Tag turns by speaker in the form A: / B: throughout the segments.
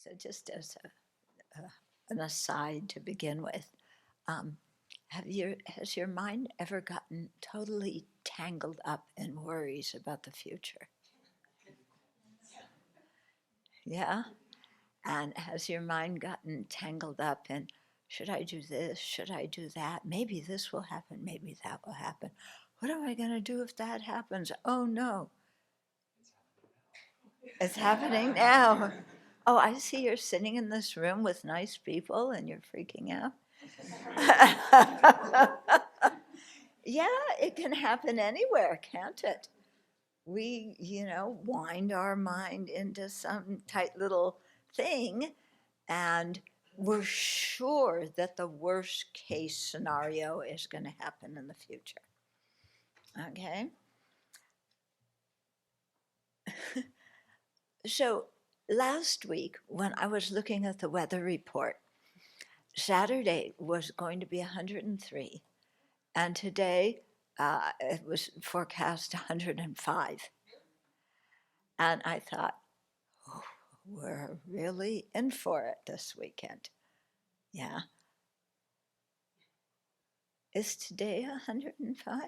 A: So just as an aside to begin with, um, has your mind ever gotten totally tangled up in worries about the future? Yeah? And has your mind gotten tangled up in, should I do this? Should I do that? Maybe this will happen. Maybe that will happen. What am I going to do if that happens? Oh no. It's happening now. Oh, I see you're sitting in this room with nice people and you're freaking out. Yeah, it can happen anywhere, can't it? We, wind our mind into some tight little thing, and we're sure that the worst case scenario is going to happen in the future. Okay? So last week, when I was looking at the weather report, Saturday was going to be 103, and today it was forecast 105. And I thought, oh, we're really in for it this weekend. Yeah. Is today 105?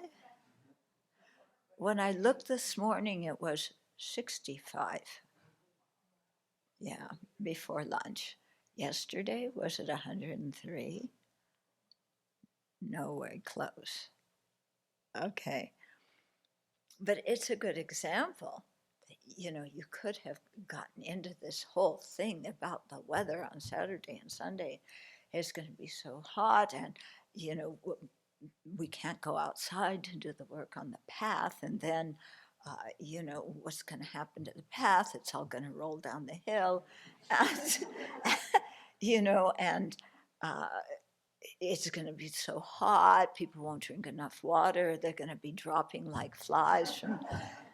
A: When I looked this morning, it was 65. Yeah, before lunch. Yesterday, was it 103? Nowhere close. Okay. But it's a good example. You could have gotten into this whole thing about the weather on Saturday and Sunday. It's going to be so hot, and, we can't go outside to do the work on the path, and then what's going to happen to the path? It's all going to roll down the hill, and and it's going to be so hot. People won't drink enough water. They're going to be dropping like flies from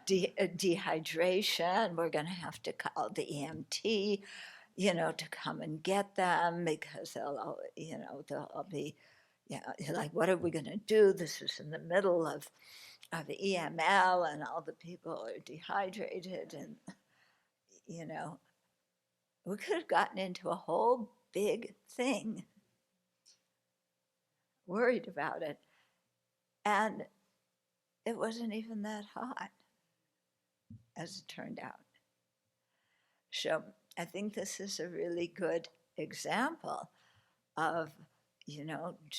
A: dehydration. We're going to have to call the EMT, to come and get them, because they'll be, like, what are we going to do? This is in the middle of the EML, and all the people are dehydrated, and we could have gotten into a whole big thing, worried about it, and it wasn't even that hot, as it turned out. So I think this is a really good example of,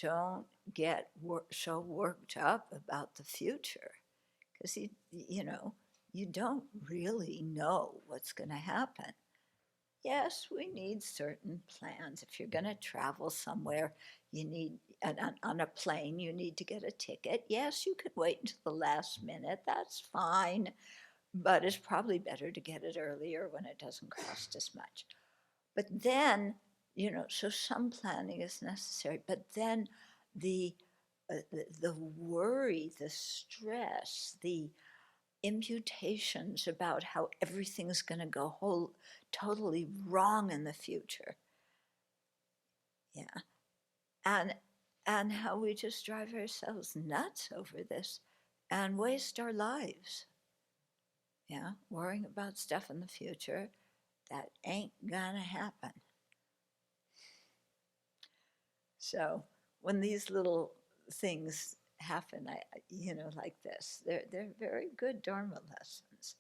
A: don't get so worked up about the future, because you don't really know what's going to happen. Yes, we need certain plans. If you're going to travel somewhere, you need, on a plane, you need to get a ticket. Yes, you could wait until the last minute. That's fine. But it's probably better to get it earlier when it doesn't cost as much. But then, so some planning is necessary. But then the worry, the stress, the imputations about how everything's going to go totally wrong in the future. Yeah. And how we just drive ourselves nuts over this and waste our lives. Yeah, worrying about stuff in the future that ain't gonna happen. So when these little things happen, like this, they're very good Dharma lessons.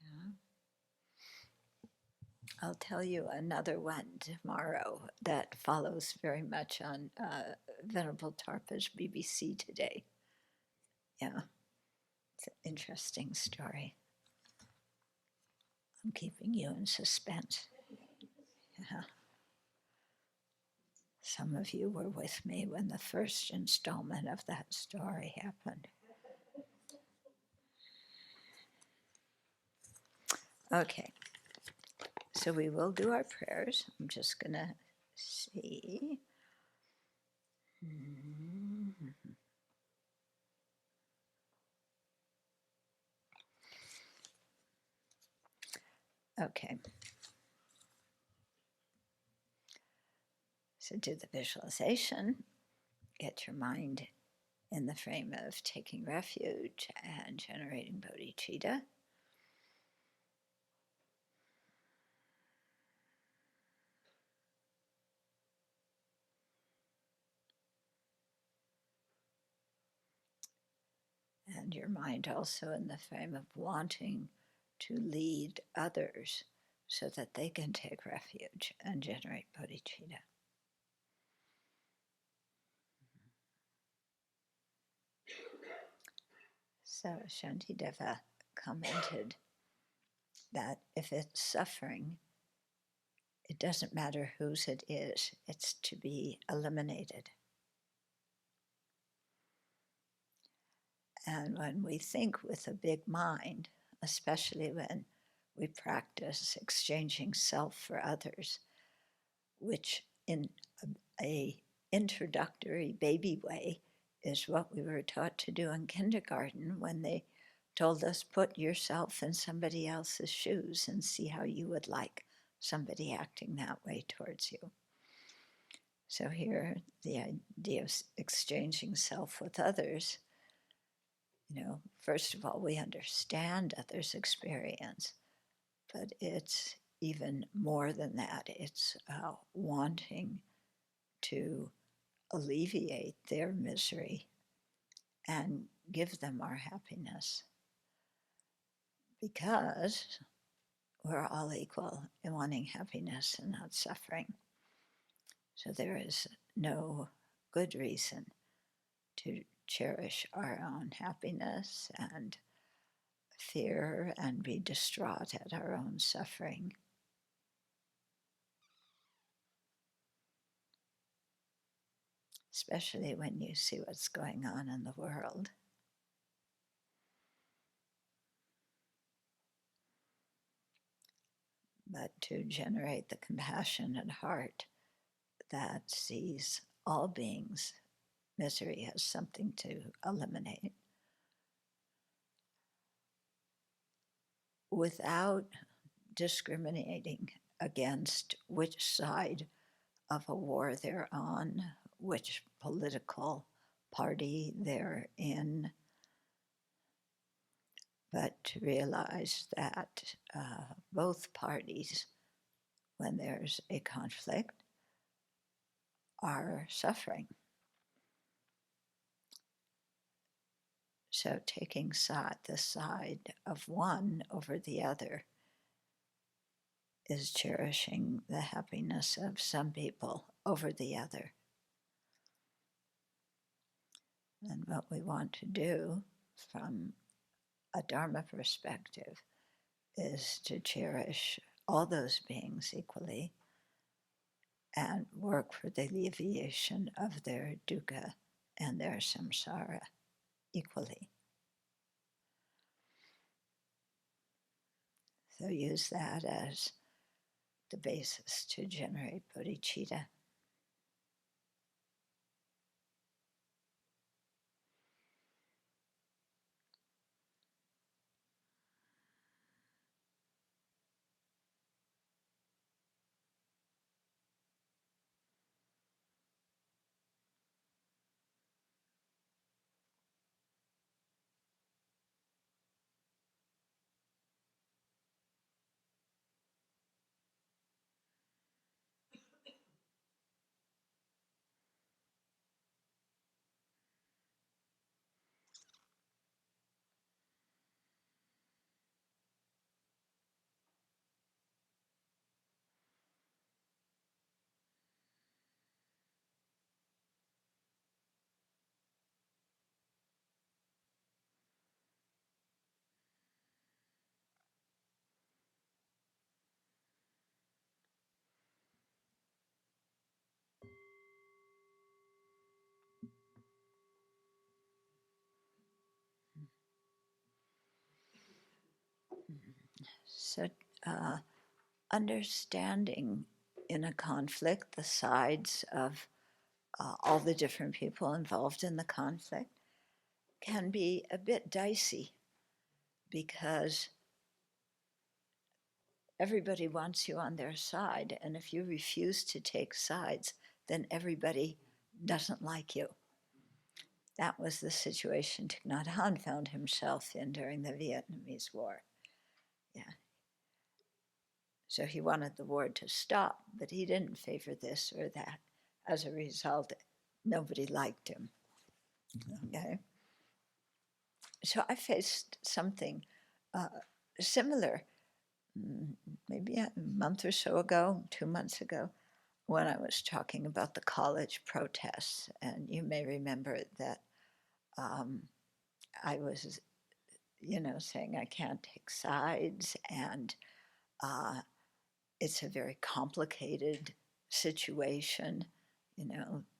A: Yeah. I'll tell you another one tomorrow that follows very much on Venerable Tarpa's BBC Today. Yeah, it's an interesting story. I'm keeping you in suspense. Yeah. Some of you were with me when the first installment of that story happened. Okay, so we will do our prayers. I'm just going to see. Okay. So do the visualization. Get your mind in the frame of taking refuge and generating bodhicitta. and your mind also in the frame of wanting to lead others so that they can take refuge and generate bodhicitta. So Shantideva commented that if it's suffering, it doesn't matter whose it is, it's to be eliminated. And when we think with a big mind, especially when we practice exchanging self for others, which in a introductory baby way is what we were taught to do in kindergarten when they told us, put yourself in somebody else's shoes and see how you would like somebody acting that way towards you. So here, the idea of exchanging self with others, first of all, we understand others' experience, but it's even more than that. It's wanting to alleviate their misery and give them our happiness, because we're all equal in wanting happiness and not suffering. So there is no good reason to cherish our own happiness and fear and be distraught at our own suffering. Especially when you see what's going on in the world. But to generate the compassionate heart that sees all beings' misery as something to eliminate, without discriminating against which side of a war they're on, which political party they're in, but to realize that both parties, when there's a conflict, are suffering. So taking the side of one over the other is cherishing the happiness of some people over the other. And what we want to do from a Dharma perspective is to cherish all those beings equally and work for the alleviation of their dukkha and their samsara equally. So use that as the basis to generate bodhicitta. So understanding in a conflict the sides of all the different people involved in the conflict can be a bit dicey, because everybody wants you on their side, and if you refuse to take sides, then everybody doesn't like you. That was the situation Thich Nhat Hanh found himself in during the Vietnamese War. Yeah. So he wanted the war to stop, but he didn't favor this or that. As a result, nobody liked him. Okay? So I faced something similar, maybe a month or so ago, 2 months ago, when I was talking about the college protests. And you may remember that um, I was, saying I can't take sides, and it's a very complicated situation.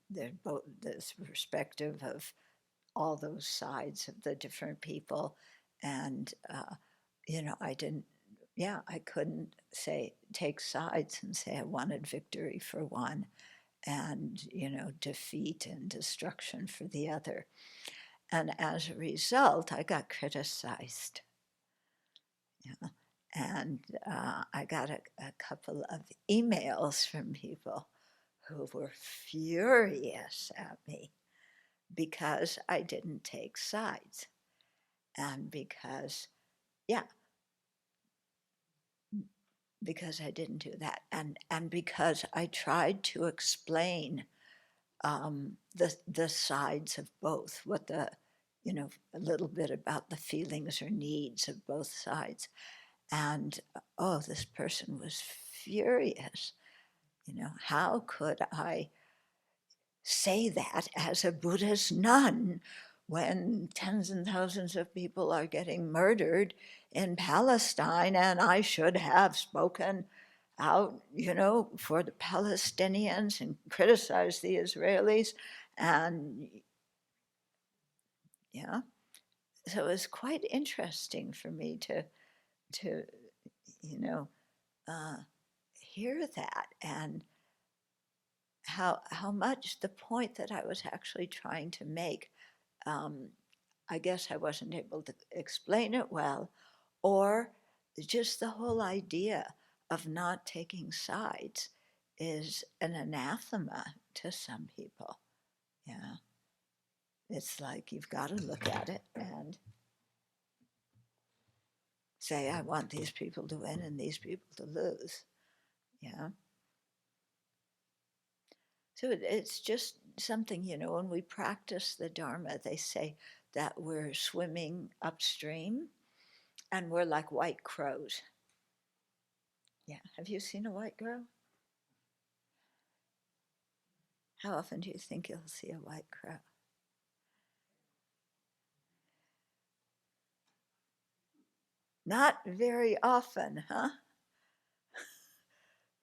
A: They're both this perspective of all those sides of the different people, and I didn't. Yeah, I couldn't say take sides and say I wanted victory for one and defeat and destruction for the other. And as a result, I got criticized. Yeah. And I got a couple of emails from people who were furious at me because I didn't take sides. And because I didn't do that. And because I tried to explain the sides of both, a little bit about the feelings or needs of both sides. And this person was furious. How could I say that as a Buddhist nun when tens and thousands of people are getting murdered in Palestine, and I should have spoken out, for the Palestinians and criticized the Israelis. And yeah, so it was quite interesting for me to you know, uh, hear that, and how much the point that I was actually trying to make, um, I guess I wasn't able to explain it well, or just the whole idea of not taking sides is an anathema to some people. Yeah, it's like you've got to look at it and say, I want these people to win and these people to lose. Yeah. So it's just something, when we practice the Dharma, they say that we're swimming upstream and we're like white crows. Yeah. Have you seen a white crow? How often do you think you'll see a white crow? Not very often, huh?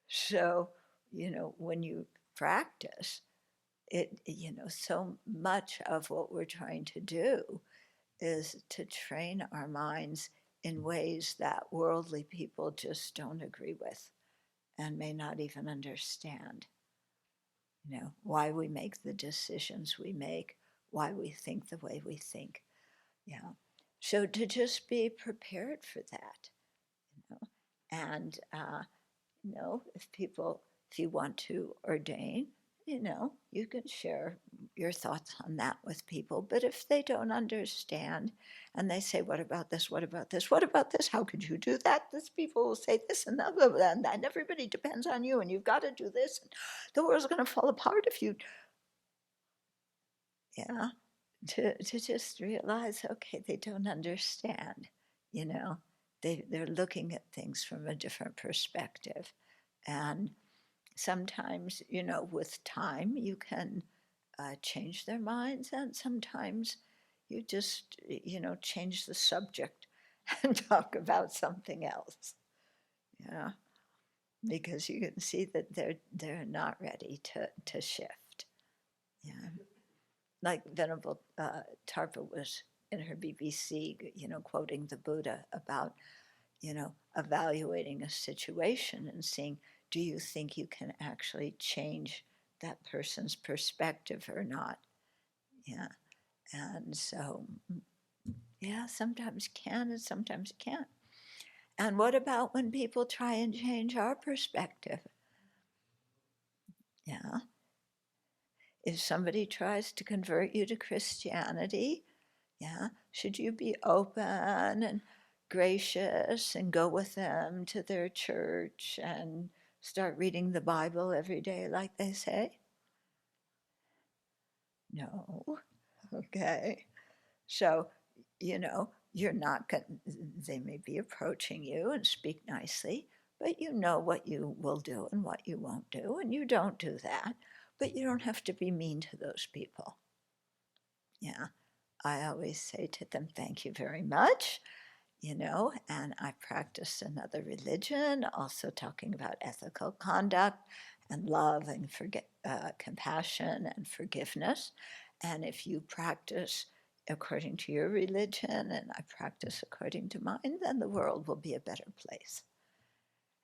A: So, when you practice it, so much of what we're trying to do is to train our minds in ways that worldly people just don't agree with and may not even understand. Why we make the decisions we make, why we think the way we think. Yeah. So to just be prepared for that, and if you want to ordain, you can share your thoughts on that with people. But if they don't understand and they say, what about this? What about this? What about this? How could you do that? These people will say this and that, and everybody depends on you, and you've got to do this. And the world's going to fall apart if you, yeah, to just realize, okay, they don't understand, you know, they're looking at things from a different perspective. And sometimes, with time, you can change their minds, and sometimes you just, change the subject and talk about something else. Yeah, because you can see that they're not ready to shift. Yeah, like Venerable Tarpa was in her BBC, quoting the Buddha about, evaluating a situation and seeing, do you think you can actually change that person's perspective or not? Yeah. And so, yeah, sometimes can and sometimes can't. And what about when people try and change our perspective? Yeah. If somebody tries to convert you to Christianity, yeah, should you be open and gracious and go with them to their church and start reading the Bible every day, like they say? No. Okay. So you're not going. They may be approaching you and speak nicely, but you know what you will do and what you won't do, and you don't do that. But you don't have to be mean to those people. Yeah, I always say to them, "Thank you very much." And I practiced another religion, also talking about ethical conduct and love and compassion and forgiveness. And if you practice according to your religion and I practice according to mine, then the world will be a better place.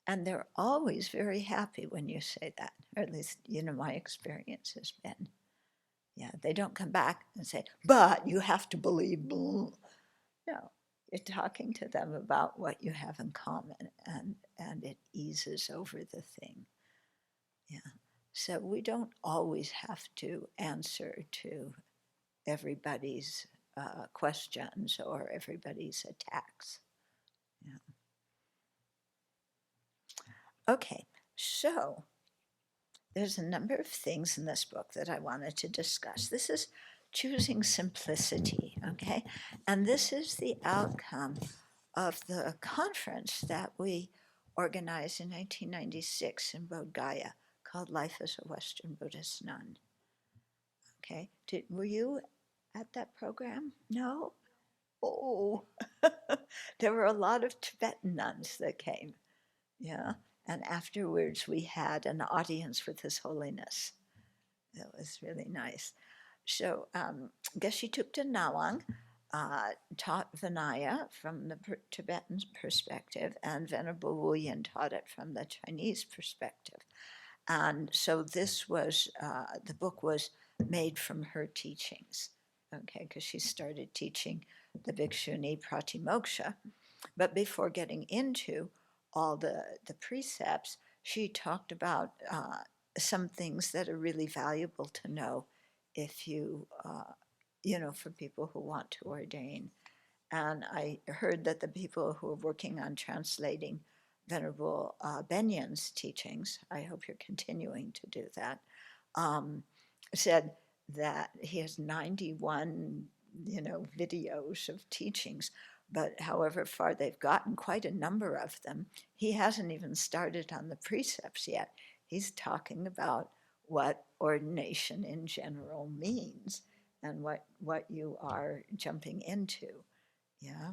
A: And they're always very happy when you say that, or at least, my experience has been. Yeah, they don't come back and say, but you have to believe. Blah. No, you're talking to them about what you have in common, and it eases over the thing. Yeah. So we don't always have to answer to everybody's questions or everybody's attacks. Yeah. Okay, so there's a number of things in this book that I wanted to discuss. This is choosing simplicity, okay? And this is the outcome of the conference that we organized in 1996 in Bodh Gaya called Life as a Western Buddhist Nun. Okay, were you at that program? No? Oh, there were a lot of Tibetan nuns that came. Yeah, and afterwards we had an audience with His Holiness. It was really nice. So Geshe Thupten Nawang taught Vinaya from the Tibetan perspective, and Venerable Wu Yin taught it from the Chinese perspective. And so this was, the book was made from her teachings, okay, because she started teaching the Bhikshuni Pratimoksha. But before getting into all the precepts, she talked about some things that are really valuable to know if for people who want to ordain. And I heard that the people who are working on translating Venerable Benyen's teachings, I hope you're continuing to do that, said that he has 91, videos of teachings, but however far they've gotten, quite a number of them, he hasn't even started on the precepts yet. He's talking about what ordination in general means and what you are jumping into. Yeah.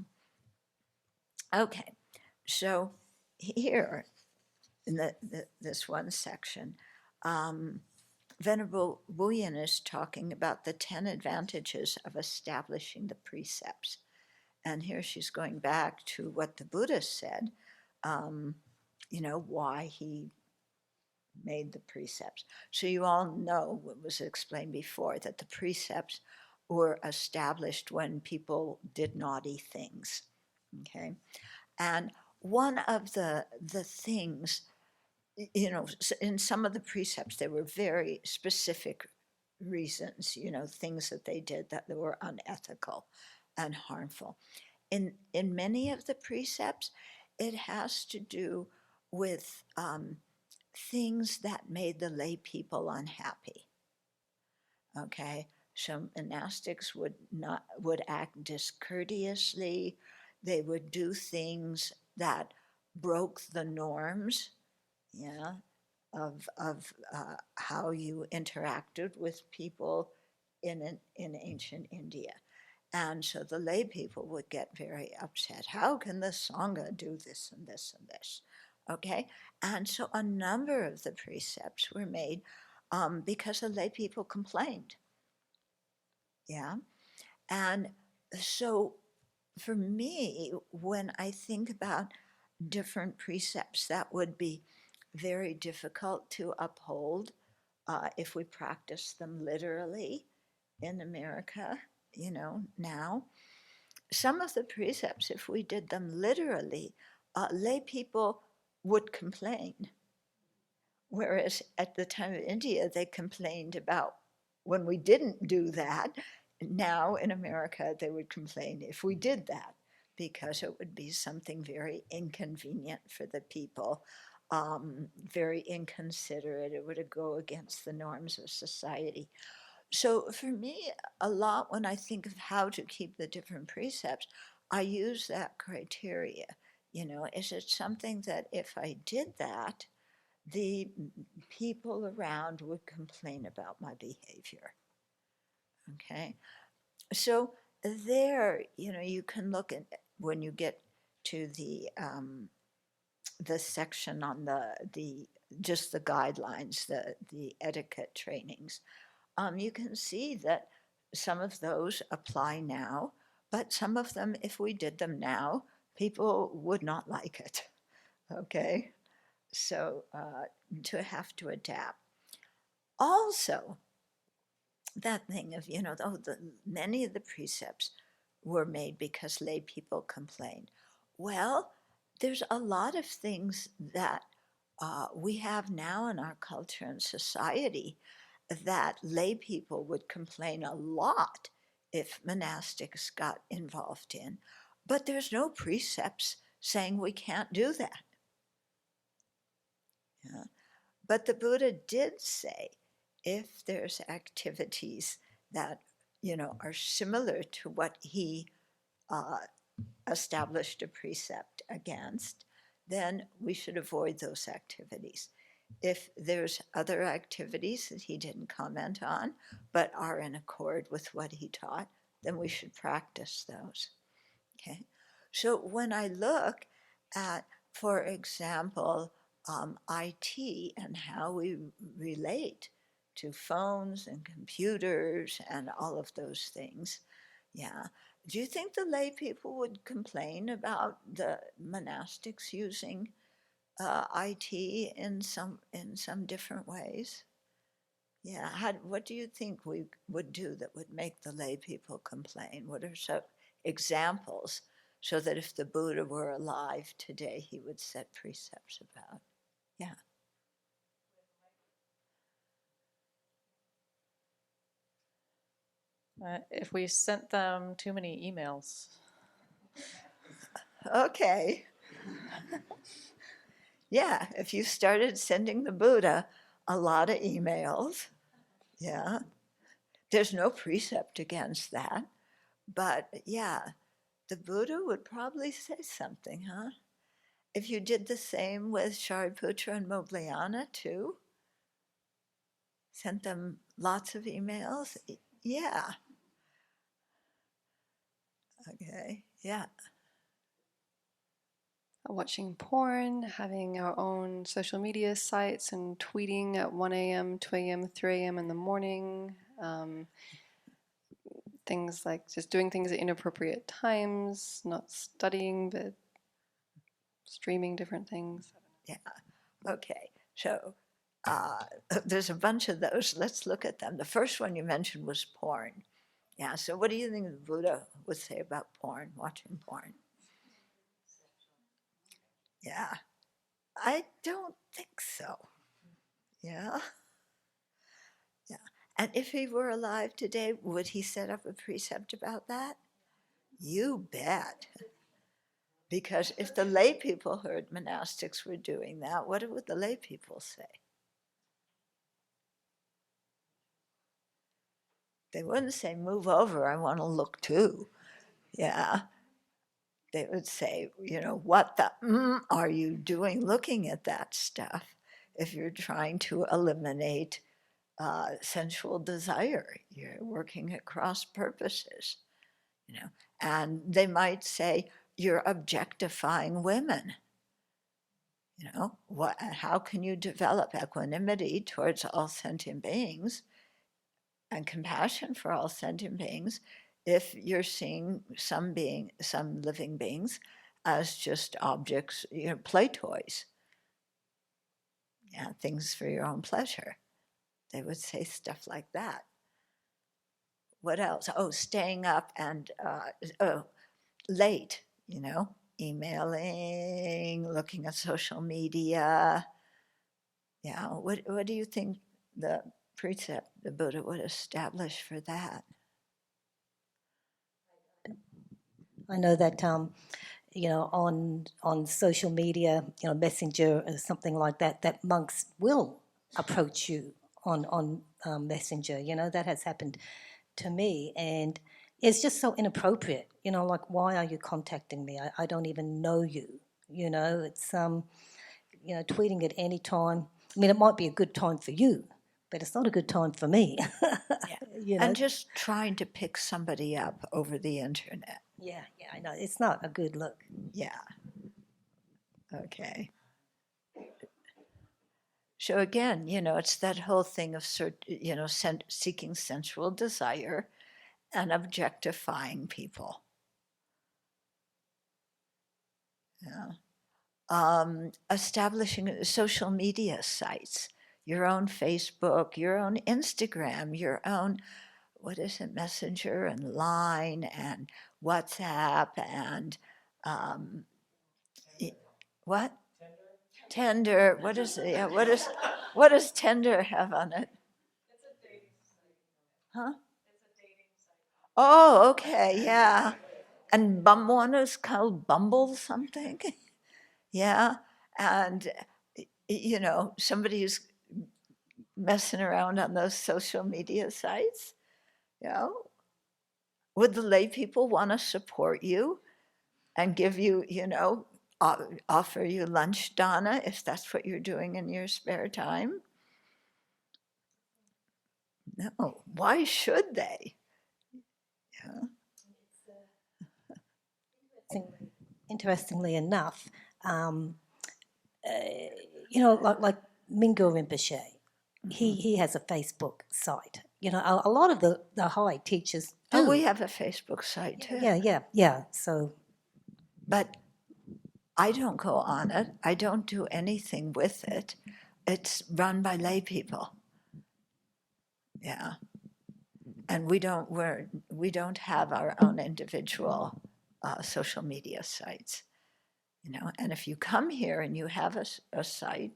A: Okay. So here in this one section, Venerable Wu Yin is talking about the 10 advantages of establishing the precepts. And here she's going back to what the Buddha said, why he made the precepts. So you all know what was explained before, that the precepts were established when people did naughty things, okay? And one of the things, in some of the precepts, there were very specific reasons, things that they did that were unethical and harmful. In many of the precepts, it has to do with things that made the lay people unhappy. Okay, so monastics would act discourteously. They would do things that broke the norms, yeah, of how you interacted with people in ancient India. And so the lay people would get very upset. How can the Sangha do this and this and this? Okay? And so a number of the precepts were made because the lay people complained. Yeah? And so for me, when I think about different precepts that would be very difficult to uphold if we practice them literally in America, now. Some of the precepts, if we did them literally, lay people would complain. Whereas at the time of India, they complained about when we didn't do that. Now in America, they would complain if we did that, because it would be something very inconvenient for the people, very inconsiderate. It would go against the norms of society. So for me, a lot when I think of how to keep the different precepts, I use that criteria. Is it something that if I did that, the people around would complain about my behavior? Okay. So there, you can look at when you get to the section on the just the guidelines, the etiquette trainings. You can see that some of those apply now, but some of them, if we did them now, people would not like it. Okay, so to have to adapt. Also, that thing of many of the precepts were made because lay people complained. Well, there's a lot of things that we have now in our culture and society that lay people would complain a lot if monastics got involved in, but there's no precepts saying we can't do that. Yeah. But the Buddha did say if there's activities that are similar to what he uh, established a precept against, then we should avoid those activities. If there's other activities that he didn't comment on but are in accord with what he taught, then we should practice those. Okay, so when I look at, for example, IT and how we relate to phones and computers and all of those things, yeah. Do you think the lay people would complain about the monastics using IT in some different ways? Yeah. What do you think we would do that would make the lay people complain? What are some examples so that if the Buddha were alive today, he would set precepts about? Yeah.
B: If we sent them too many emails.
A: Okay. Yeah, if you started sending the Buddha a lot of emails, yeah, there's no precept against that. But yeah, the Buddha would probably say something, huh? If you did the same with Shariputra and Moggallana too, sent them lots of emails, yeah. Okay, yeah.
C: Watching porn, having our own social media sites, and tweeting at 1 a.m., 2 a.m., 3 a.m. in the morning. Things like just doing things at inappropriate times, not studying, but streaming different things.
A: Yeah, okay. So there's a bunch of those. Let's look at them. The first one you mentioned was porn. Yeah, so what do you think the Buddha would say about porn, watching porn? Yeah, I don't think so. Yeah, yeah. And if he were alive today, would he set up a precept about that? You bet. Because if the lay people heard monastics were doing that, what would the lay people say? They wouldn't say, move over, I want to look too. Yeah. They would say, what the are you doing looking at that stuff if you're trying to eliminate sensual desire? You're working at cross purposes, And they might say, you're objectifying women. How can you develop equanimity towards all sentient beings and compassion for all sentient beings if you're seeing some living beings as just objects, play toys, things for your own pleasure? They would say stuff like that. What else? Oh, staying up and late, emailing, looking at social media. Yeah, what do you think the precept the Buddha would establish for that?
D: I know that on social media, Messenger or something like that, that monks will approach you on Messenger. That has happened to me, and it's just so inappropriate. Like, why are you contacting me? I don't even know you. It's tweeting at any time. I mean, it might be a good time for you, but it's not a good time for me.
A: Yeah. And just trying to pick somebody up over the internet.
D: Yeah, I know. It's not a good look.
A: Yeah. Okay. So again, it's that whole thing of seeking sensual desire and objectifying people. Establishing social media sites, your own Facebook, your own Instagram, your own, Messenger and Line and WhatsApp and what? Tinder. What does Tinder have on it? Huh? Oh, okay, yeah. And one is called Bumble something. Yeah. And, somebody who's messing around on those social media sites, would the lay people want to support you and give you, offer you lunch, Donna, if that's what you're doing in your spare time? No. Why should they? Yeah.
D: Interestingly enough, like Mingo Rinpoche, he has a Facebook site. A lot of the high teachers do.
A: Oh, we have a Facebook site too.
D: Yeah. So,
A: but I don't go on it. I don't do anything with it. It's run by lay people. Yeah. And we don't have our own individual social media sites, And if you come here and you have a site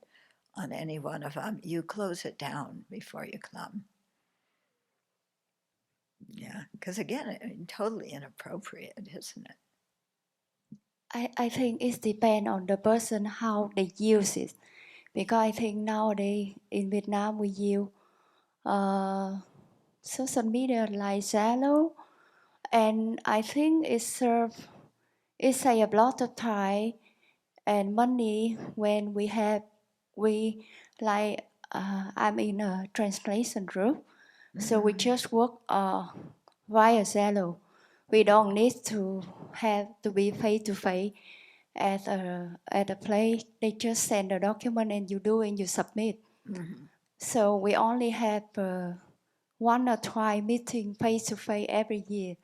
A: on any one of them, you close it down before you come. Yeah, because again, totally inappropriate, isn't it?
E: I think it depends on the person how they use it, because I think nowadays in Vietnam we use social media like Zalo, and I think it save a lot of time and money when I'm in a translation group, so we just work via Zalo. We don't need to have to be face to face at a place. They just send a document and you do and you submit.
A: Mm-hmm.
E: So we only have 1 or 2 meetings face to face every year,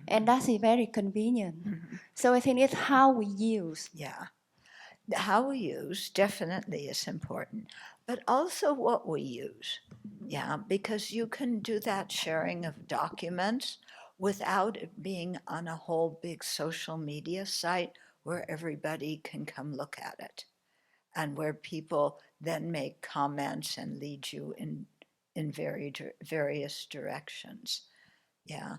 E: and that is very convenient. So I think it's how we use.
A: Yeah, how we use definitely is important, but also what we use. Yeah, because you can do that sharing of documents without it being on a whole big social media site where everybody can come look at it and where people then make comments and lead you in various directions. Yeah.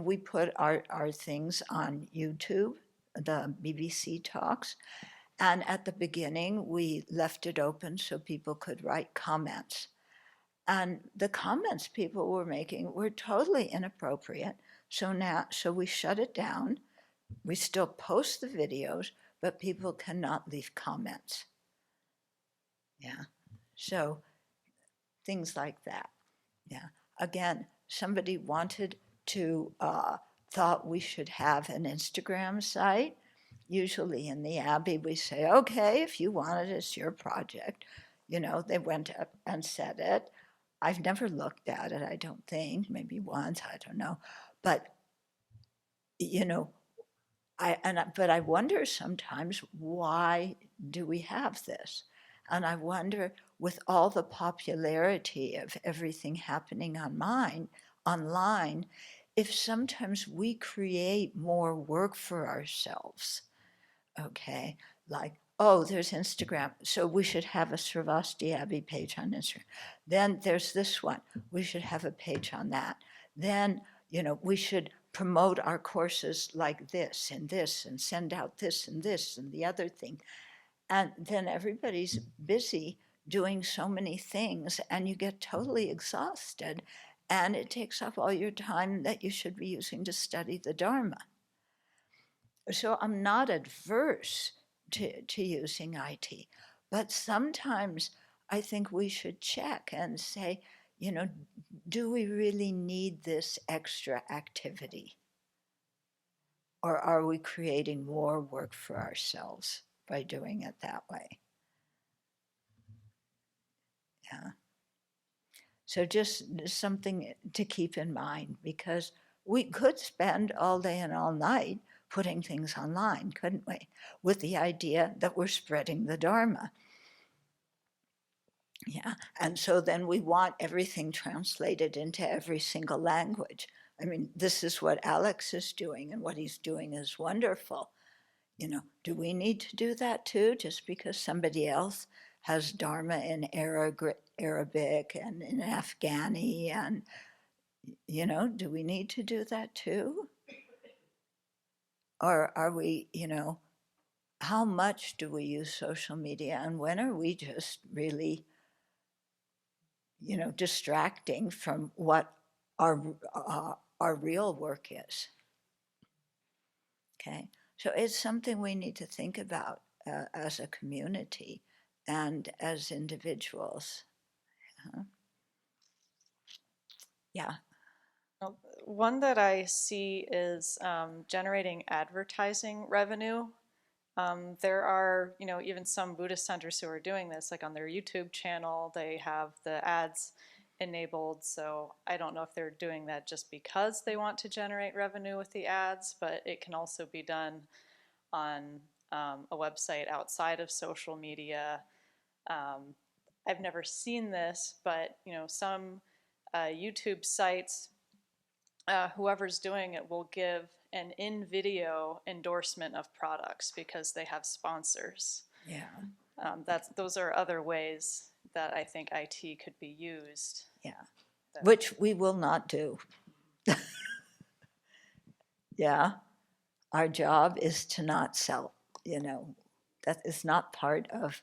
A: We put our things on YouTube, the BBC Talks, and at the beginning, we left it open so people could write comments. And the comments people were making were totally inappropriate. So we shut it down. We still post the videos, but people cannot leave comments. Yeah. So things like that. Yeah. Again, somebody thought we should have an Instagram site. Usually in the Abbey, we say, okay, if you want it, it's your project. They went up and said it. I've never looked at it, I don't think, maybe once, I don't know. But, but I wonder sometimes, why do we have this? And I wonder, with all the popularity of everything happening online, if sometimes we create more work for ourselves. Okay, like, oh, there's Instagram, so we should have a Sravasti Abbey page on Instagram. Then there's this one, we should have a page on that. Then, we should promote our courses like this and send out this and the other thing. And then everybody's busy doing so many things, and you get totally exhausted, and it takes up all your time that you should be using to study the Dharma. So I'm not adverse to using IT, but sometimes I think we should check and say, do we really need this extra activity? Or are we creating more work for ourselves by doing it that way? Yeah. So just something to keep in mind, because we could spend all day and all night putting things online, couldn't we? With the idea that we're spreading the Dharma. Yeah. And so then we want everything translated into every single language. I mean, this is what Alex is doing, and what he's doing is wonderful. Do we need to do that too, just because somebody else has Dharma in Arabic and in Afghani, and, do we need to do that too? Or are we, how much do we use social media, and when are we just really, distracting from what our real work is? Okay, so it's something we need to think about as a community and as individuals. Yeah.
B: One that I see is generating advertising revenue. There are, even some Buddhist centers who are doing this, like on their YouTube channel, they have the ads enabled. So I don't know if they're doing that just because they want to generate revenue with the ads, but it can also be done on a website outside of social media. I've never seen this, but some YouTube sites, whoever's doing it will give an in-video endorsement of products because they have sponsors.
A: Yeah.
B: Those are other ways that I think IT could be used.
A: Yeah. Which we will not do. Yeah. Our job is to not sell, that is not part of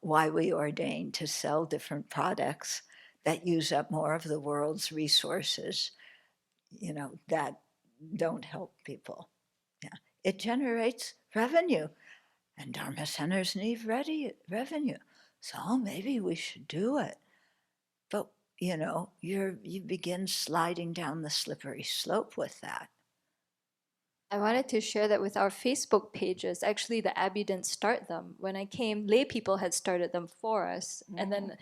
A: why we ordain, to sell different products that use up more of the world's resources, that don't help people. Yeah. It generates revenue, and Dharma centers need revenue. So maybe we should do it. But, you begin sliding down the slippery slope with that.
F: I wanted to share that with our Facebook pages. Actually, the Abbey didn't start them. When I came, lay people had started them for us. And then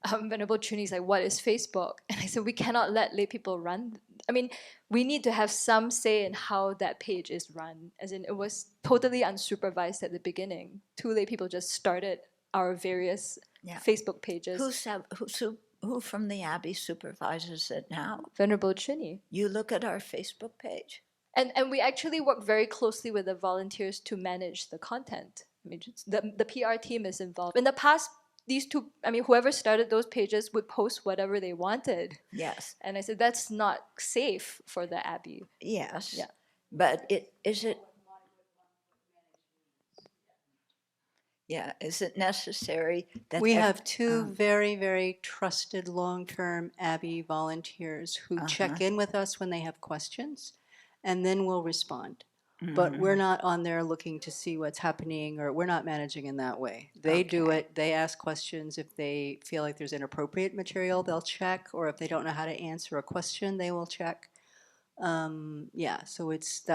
F: Venerable Trini's like, what is Facebook? And I said, we cannot let lay people run. I mean, we need to have some say in how that page is run. As in, it was totally unsupervised at the beginning. 2 lay people just started our various Facebook pages.
A: Who from the Abbey supervises it now?
F: Venerable Trini.
A: You look at our Facebook page.
F: And we actually work very closely with the volunteers to manage the content. I mean, the PR team is involved. In the past, these 2, whoever started those pages would post whatever they wanted.
A: Yes.
F: And I said, that's not safe for the Abbey.
A: Yes.
F: Yeah.
A: But is it necessary that
G: we have 2 very, very trusted long-term Abbey volunteers who check in with us when they have questions, and then we'll respond. But we're not on there looking to see what's happening, or we're not managing in that way. They do it. They ask questions. If they feel like there's inappropriate material, they'll check, or if they don't know how to answer a question, they will check. So it's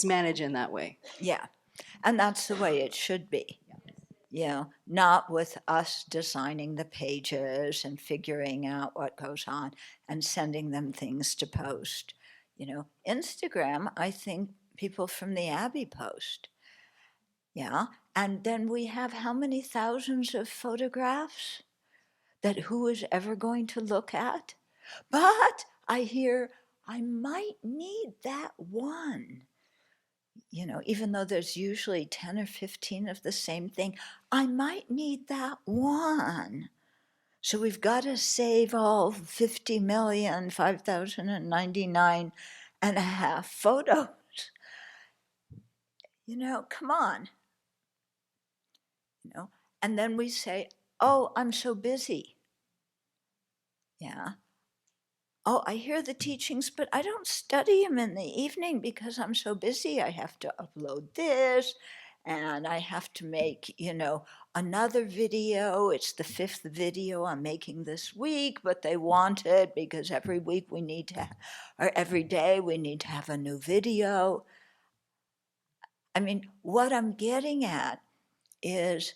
G: managed in that way.
A: Yeah, and that's the way it should be. Not with us designing the pages and figuring out what goes on and sending them things to post. Instagram, I think people from the Abbey post. Yeah, and then we have how many thousands of photographs that who is ever going to look at? But I hear I might need that one. Even though there's usually 10 or 15 of the same thing, I might need that one. So we've got to save all 50,005,099 and a half photos. Come on. And then we say, oh, I'm so busy. Yeah. Oh, I hear the teachings, but I don't study them in the evening because I'm so busy. I have to upload this and I have to make, another video. It's the 5th video I'm making this week, but they want it because every week we need to, or every day we need to have a new video. I mean, what I'm getting at is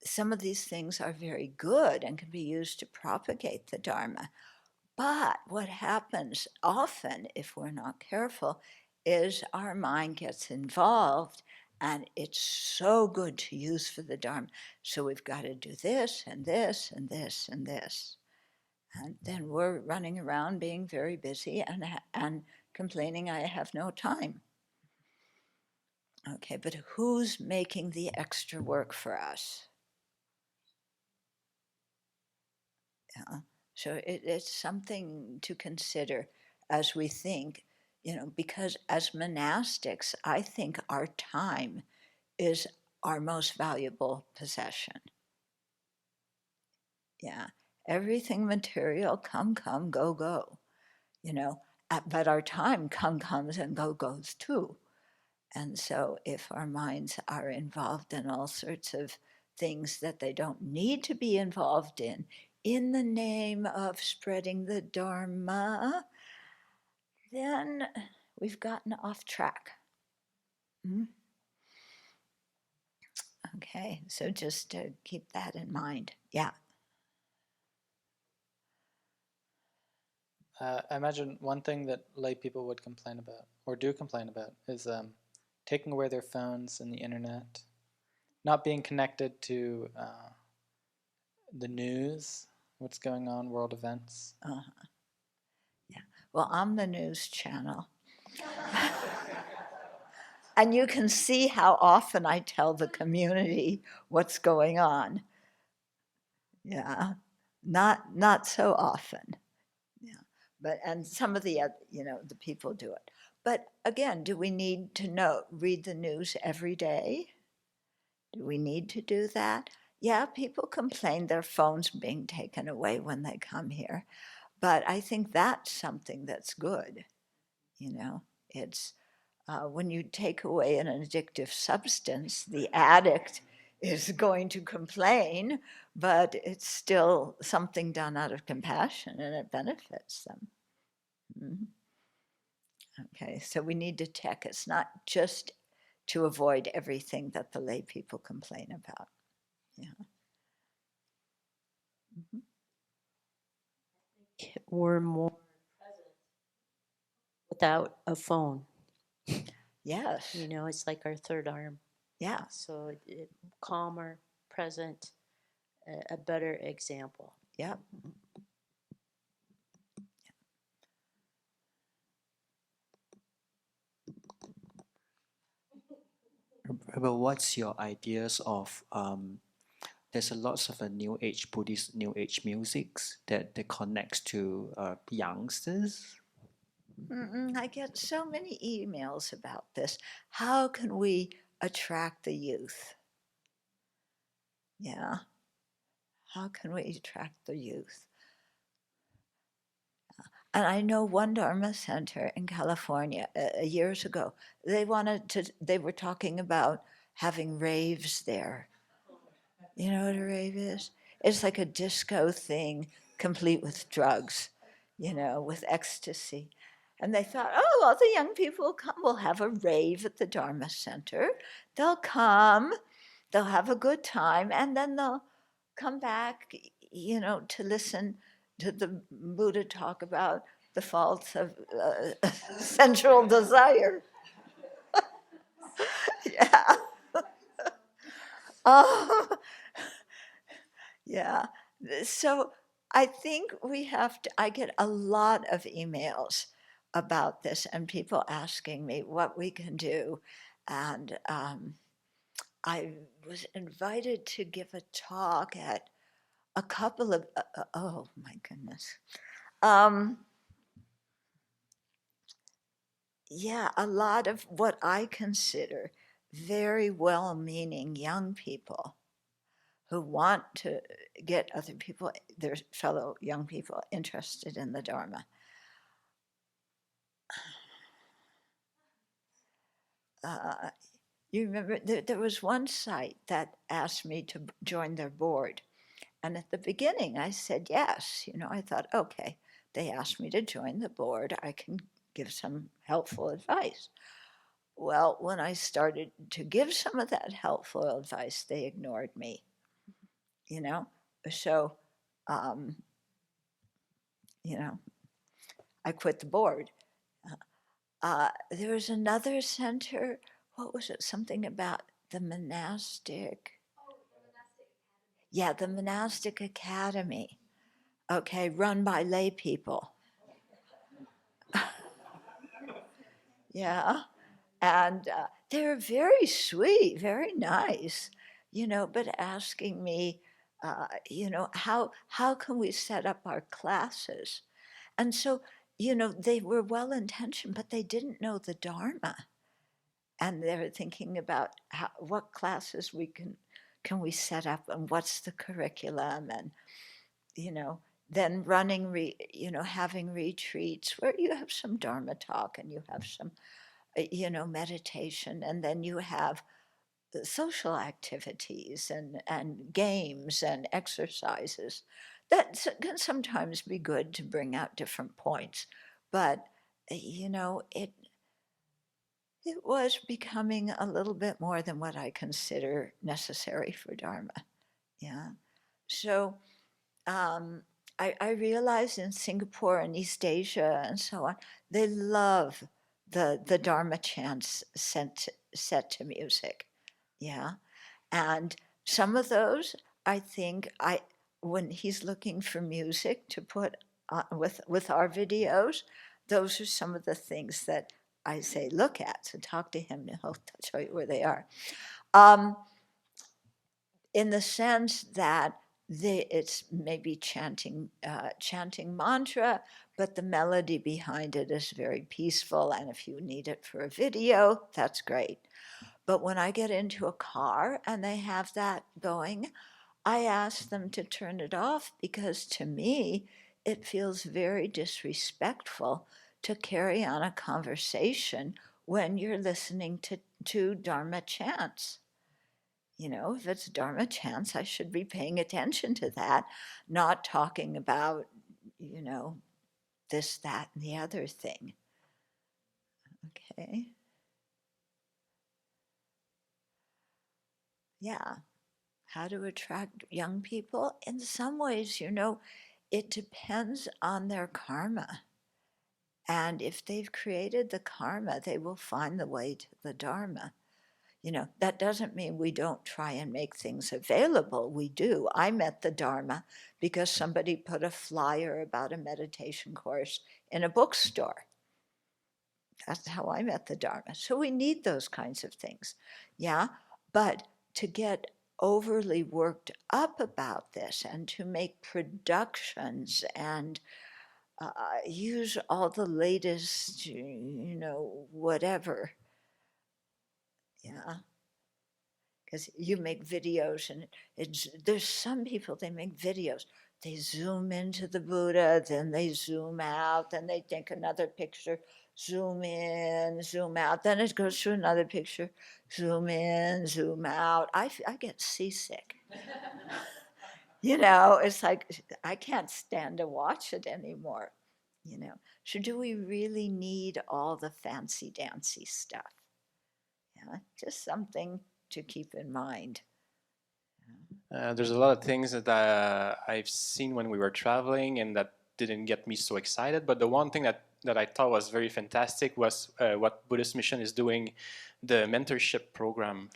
A: some of these things are very good and can be used to propagate the Dharma. But what happens often, if we're not careful, is our mind gets involved and it's so good to use for the Dharma. So we've got to do this and this and this and this. And then we're running around being very busy and complaining, I have no time. Okay, but who's making the extra work for us? Yeah. So it's something to consider as we think, because as monastics, I think our time is our most valuable possession. Yeah. Everything material, come, go, go, but our time comes and goes too. And so if our minds are involved in all sorts of things that they don't need to be involved in the name of spreading the Dharma, then we've gotten off track. Okay, so just to keep that in mind. Yeah.
H: I imagine one thing that lay people would complain about, or do complain about, is taking away their phones and the internet, not being connected to the news, what's going on, world events.
A: Yeah. Well, I'm the news channel. And you can see how often I tell the community what's going on. Yeah, not so often. Yeah, and some of the the people do it. But again, do we need to read the news every day? Do we need to do that? Yeah, people complain their phones being taken away when they come here, but I think that's something that's good. It's when you take away an addictive substance, the addict is going to complain, but it's still something done out of compassion and it benefits them. Mm-hmm. Okay, so we need to check. It's not just to avoid everything that the lay people complain about. Yeah. Mm-hmm.
I: We're more present without a phone.
A: Yes.
I: It's like our third arm.
A: Yeah.
I: So calmer, present, a better example.
A: Yeah.
J: But what's your ideas of there's a lots of new age Buddhist new age musics that connects to youngsters?
A: I get so many emails about this. How can we attract the youth? Yeah. How can we attract the youth? And I know one Dharma center in California years ago, they were talking about having raves there. You know what a rave is? It's like a disco thing, complete with drugs, with ecstasy. And they thought, oh, all the young people will come. We'll have a rave at the Dharma Center. They'll come, they'll have a good time, and then they'll come back, to listen to the Buddha talk about the faults of sensual desire. Yeah. Oh, yeah. So I think I get a lot of emails about this and people asking me what we can do. And I was invited to give a talk at a couple of, oh my goodness. Yeah, a lot of what I consider very well-meaning young people who want to get other people, their fellow young people, interested in the Dharma. You remember there was one site that asked me to join their board. And at the beginning, I said yes. I thought, okay, they asked me to join the board. I can give some helpful advice. Well, when I started to give some of that helpful advice, they ignored me. So, I quit the board. There was another center. What was it? Something about the monastic. Yeah, the Monastic Academy. Okay, run by lay people. Yeah, and they were very sweet, very nice, but asking me, how can we set up our classes? And so, they were well-intentioned, but they didn't know the Dharma. And they were thinking about what classes can we set up, and what's the curriculum, and, then running, having retreats where you have some Dharma talk and you have some, meditation, and then you have social activities and games and exercises. That can sometimes be good to bring out different points, but it was becoming a little bit more than what I consider necessary for Dharma. Yeah. So I realized in Singapore and East Asia and so on, they love the Dharma chants set to music. Yeah. And some of those, I think, when he's looking for music to put with our videos, those are some of the things that I say, look at. So talk to him and he'll show you where they are. In the sense that it's maybe chanting mantra, but the melody behind it is very peaceful. And if you need it for a video, that's great. But when I get into a car and they have that going, I ask them to turn it off, because to me, it feels very disrespectful to carry on a conversation when you're listening to Dharma chants. If it's Dharma chants, I should be paying attention to that, not talking about, this, that, and the other thing. Okay. Yeah. How to attract young people? In some ways, it depends on their karma. And if they've created the karma, they will find the way to the Dharma. That doesn't mean we don't try and make things available. We do. I met the Dharma because somebody put a flyer about a meditation course in a bookstore. That's how I met the Dharma. So we need those kinds of things. Yeah. But to get overly worked up about this and to make productions and use all the latest, whatever. Yeah. Because you make videos and there's some people, they make videos. They zoom into the Buddha, then they zoom out, then they take another picture, zoom in, zoom out, then it goes to another picture, zoom in, zoom out. I get seasick. It's like, I can't stand to watch it anymore. So do we really need all the fancy dancy stuff? Yeah, just something to keep in mind.
K: There's a lot of things that I've seen when we were traveling and that didn't get me so excited. But the one thing that I thought was very fantastic was what Buddhist Mission is doing, the mentorship program.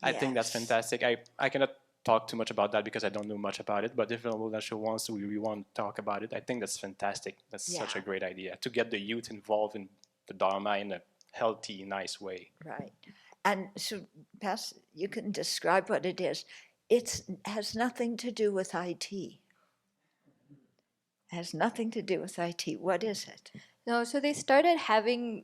K: I think that's fantastic. I cannot talk too much about that because I don't know much about it. But if Nasha wants to, we want to talk about it. I think that's fantastic. That's such a great idea to get the youth involved in the Dharma in a healthy, nice way.
A: Right. And so, Pas, you can describe what it is. It has nothing to do with IT. It has nothing to do with IT. What is it?
F: No, so they started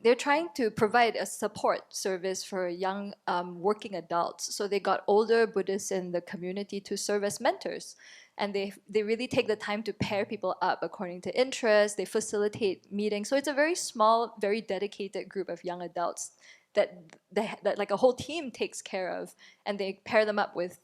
F: they're trying to provide a support service for young working adults. So they got older Buddhists in the community to serve as mentors. And they really take the time to pair people up according to interest. They facilitate meetings. So it's a very small, very dedicated group of young adults that like a whole team takes care of. And they pair them up with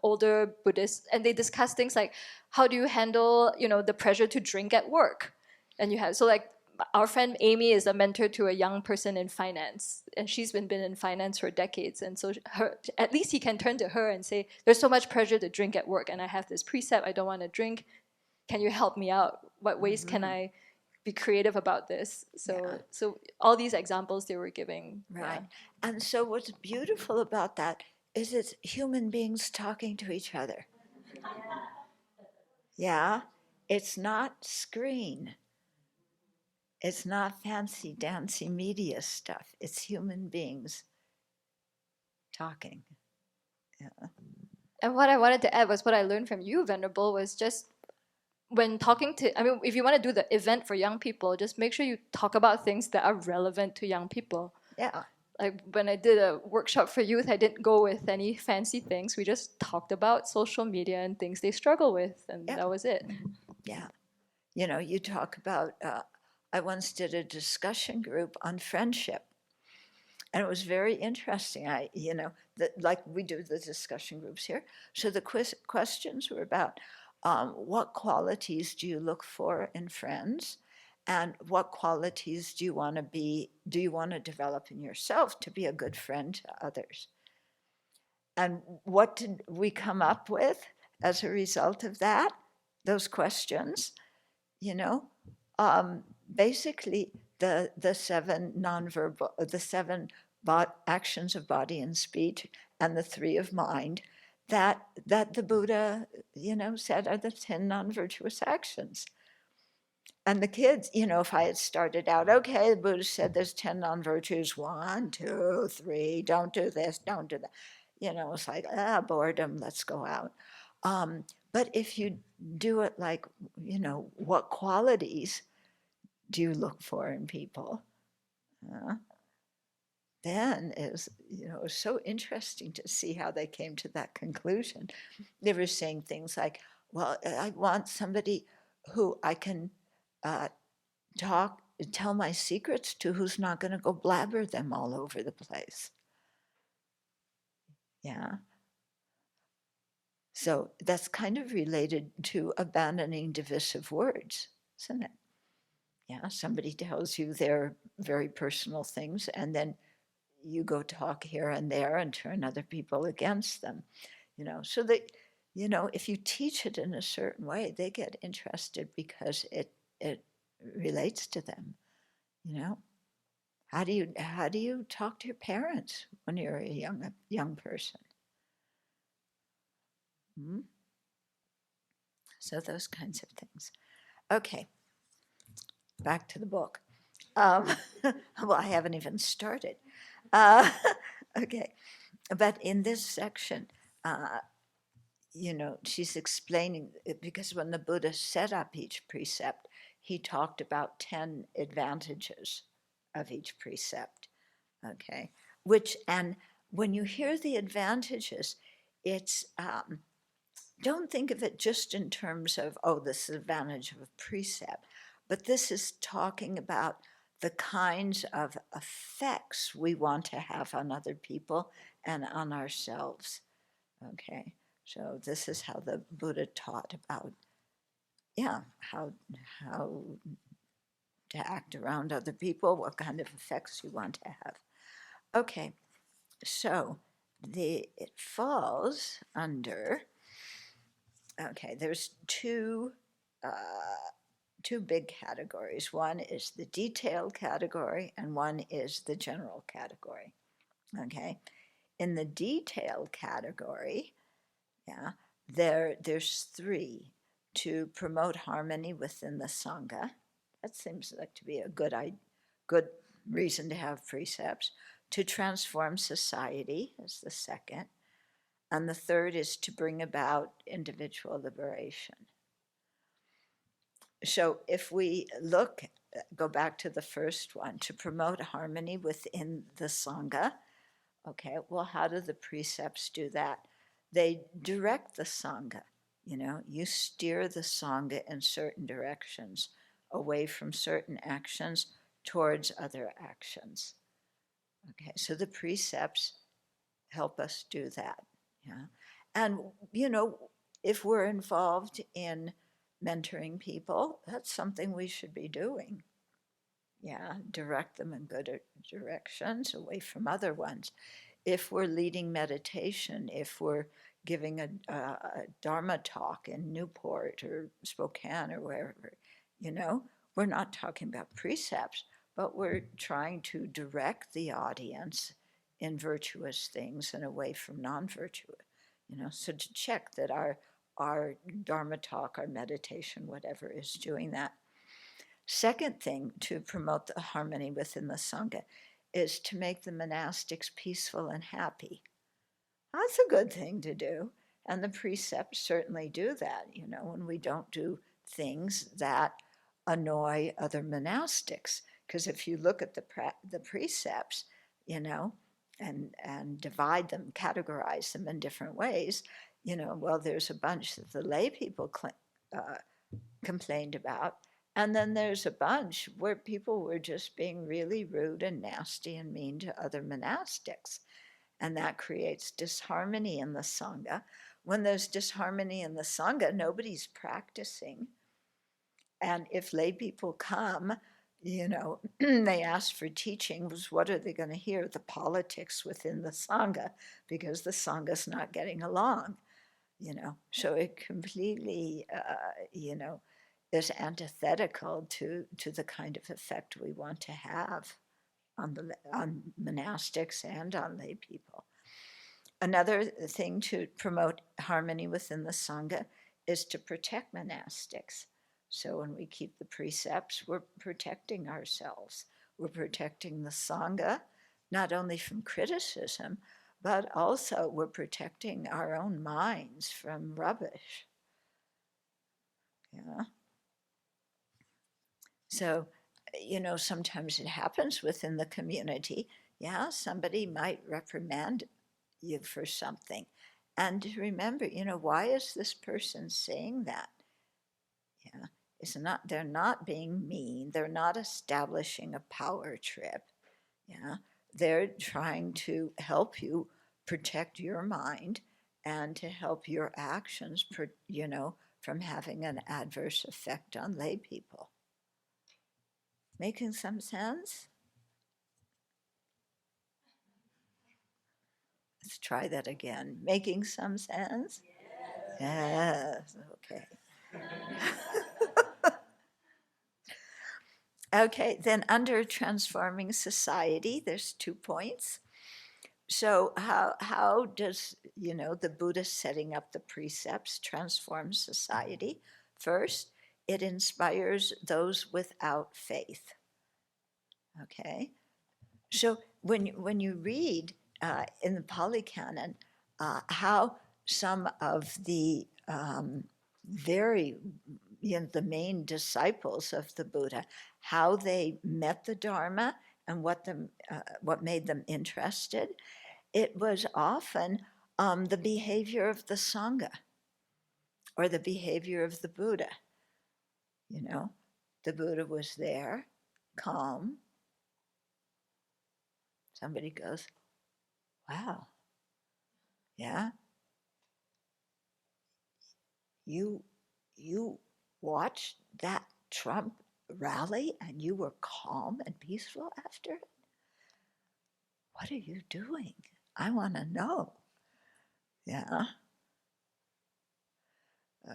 F: older Buddhists. And they discuss things like, how do you handle, the pressure to drink at work? And you have, so like, our friend Amy is a mentor to a young person in finance, and she's been in finance for decades. And so at least he can turn to her and say, there's so much pressure to drink at work, and I have this precept, I don't want to drink. Can you help me out? What ways can I be creative about this? So all these examples they were giving.
A: Right. And so what's beautiful about that is it's human beings talking to each other. Yeah. It's not screen. It's not fancy dancy media stuff. It's human beings talking. Yeah.
F: And what I wanted to add was what I learned from you, Venerable, was just when talking to, if you want to do the event for young people, just make sure you talk about things that are relevant to young people.
A: Yeah.
F: Like when I did a workshop for youth, I didn't go with any fancy things. We just talked about social media and things they struggle with, and that was it.
A: Yeah. You talk about, I once did a discussion group on friendship. And it was very interesting. Like we do the discussion groups here. So the questions were about what qualities do you look for in friends, and what qualities do you want to develop in yourself to be a good friend to others? And what did we come up with as a result of that? Those questions, basically the seven nonverbal, the seven actions of body and speech, and the three of mind that the Buddha, said are the 10 non-virtuous actions. And the kids, if I had started out, okay, the Buddha said there's 10 non-virtues, 1, 2, 3, don't do this, don't do that. It's like, boredom, let's go out. But if you do it like, what qualities do you look for in people? Then it was so interesting to see how they came to that conclusion. They were saying things like, well, I want somebody who I can tell my secrets to, who's not going to go blabber them all over the place. Yeah. So that's kind of related to abandoning divisive words, isn't it? Yeah, somebody tells you their very personal things, and then you go talk here and there and turn other people against them, so that, if you teach it in a certain way, they get interested because it relates to them. How do you talk to your parents when you're a young person? So those kinds of things. Okay, back to the book. Well, I haven't even started. Okay, but in this section, she's explaining, because when the Buddha set up each precept, he talked about 10 advantages of each precept. Okay, and when you hear the advantages, it's don't think of it just in terms of, this is advantage of a precept, but this is talking about the kinds of effects we want to have on other people and on ourselves. Okay, so this is how the Buddha taught about, how to act around other people, what kind of effects you want to have. Okay, so it falls under, there's two big categories. One is the detailed category, and one is the general category. Okay, in the detailed category, there's 3: to promote harmony within the Sangha. That seems like to be a good reason to have precepts. To transform society is the second. And the third is to bring about individual liberation. So if we look go back to the first one, to promote harmony within the Sangha. Okay, well, how do the precepts do that? They direct the Sangha. You steer the Sangha in certain directions, away from certain actions towards other actions. Okay, so the precepts help us do that. Yeah. And, if we're involved in mentoring people, that's something we should be doing. Yeah, direct them in good directions away from other ones. If we're leading meditation, if we're giving a Dharma talk in Newport or Spokane or wherever, we're not talking about precepts, but we're trying to direct the audience in virtuous things and away from non-virtuous. So to check that our Dharma talk, our meditation, whatever, is doing that. Second thing to promote the harmony within the Sangha is to make the monastics peaceful and happy. That's a good thing to do. And the precepts certainly do that, when we don't do things that annoy other monastics. Because if you look at the precepts, and divide them, categorize them in different ways, well, there's a bunch that the lay people complained about. And then there's a bunch where people were just being really rude and nasty and mean to other monastics. And that creates disharmony in the Sangha. When there's disharmony in the Sangha, nobody's practicing. And if lay people come, they ask for teachings, what are they going to hear? The politics within the Sangha, because the Sangha's not getting along, So it completely, is antithetical to the kind of effect we want to have on monastics and on lay people. Another thing to promote harmony within the Sangha is to protect monastics. So when we keep the precepts, we're protecting ourselves. We're protecting the Sangha, not only from criticism, but also we're protecting our own minds from rubbish. Yeah. So, sometimes it happens within the community. Yeah, somebody might reprimand you for something. And remember, why is this person saying that? Yeah, they're not being mean. They're not establishing a power trip. Yeah, they're trying to help you protect your mind and to help your actions, from having an adverse effect on lay people. Making some sense? Let's try that again. Making some sense? Yes, okay. Okay, then under transforming society, there's 2 points. So how does, the Buddha setting up the precepts transform society? First, it inspires those without faith. Okay, so when you read in the Pali Canon how some of the the main disciples of the Buddha, how they met the Dharma and what made them interested, it was often the behavior of the Sangha or the behavior of the Buddha. The Buddha was there, calm. Somebody goes, wow, yeah, you watched that Trump rally and you were calm and peaceful after it? What are you doing? I want to know. Yeah.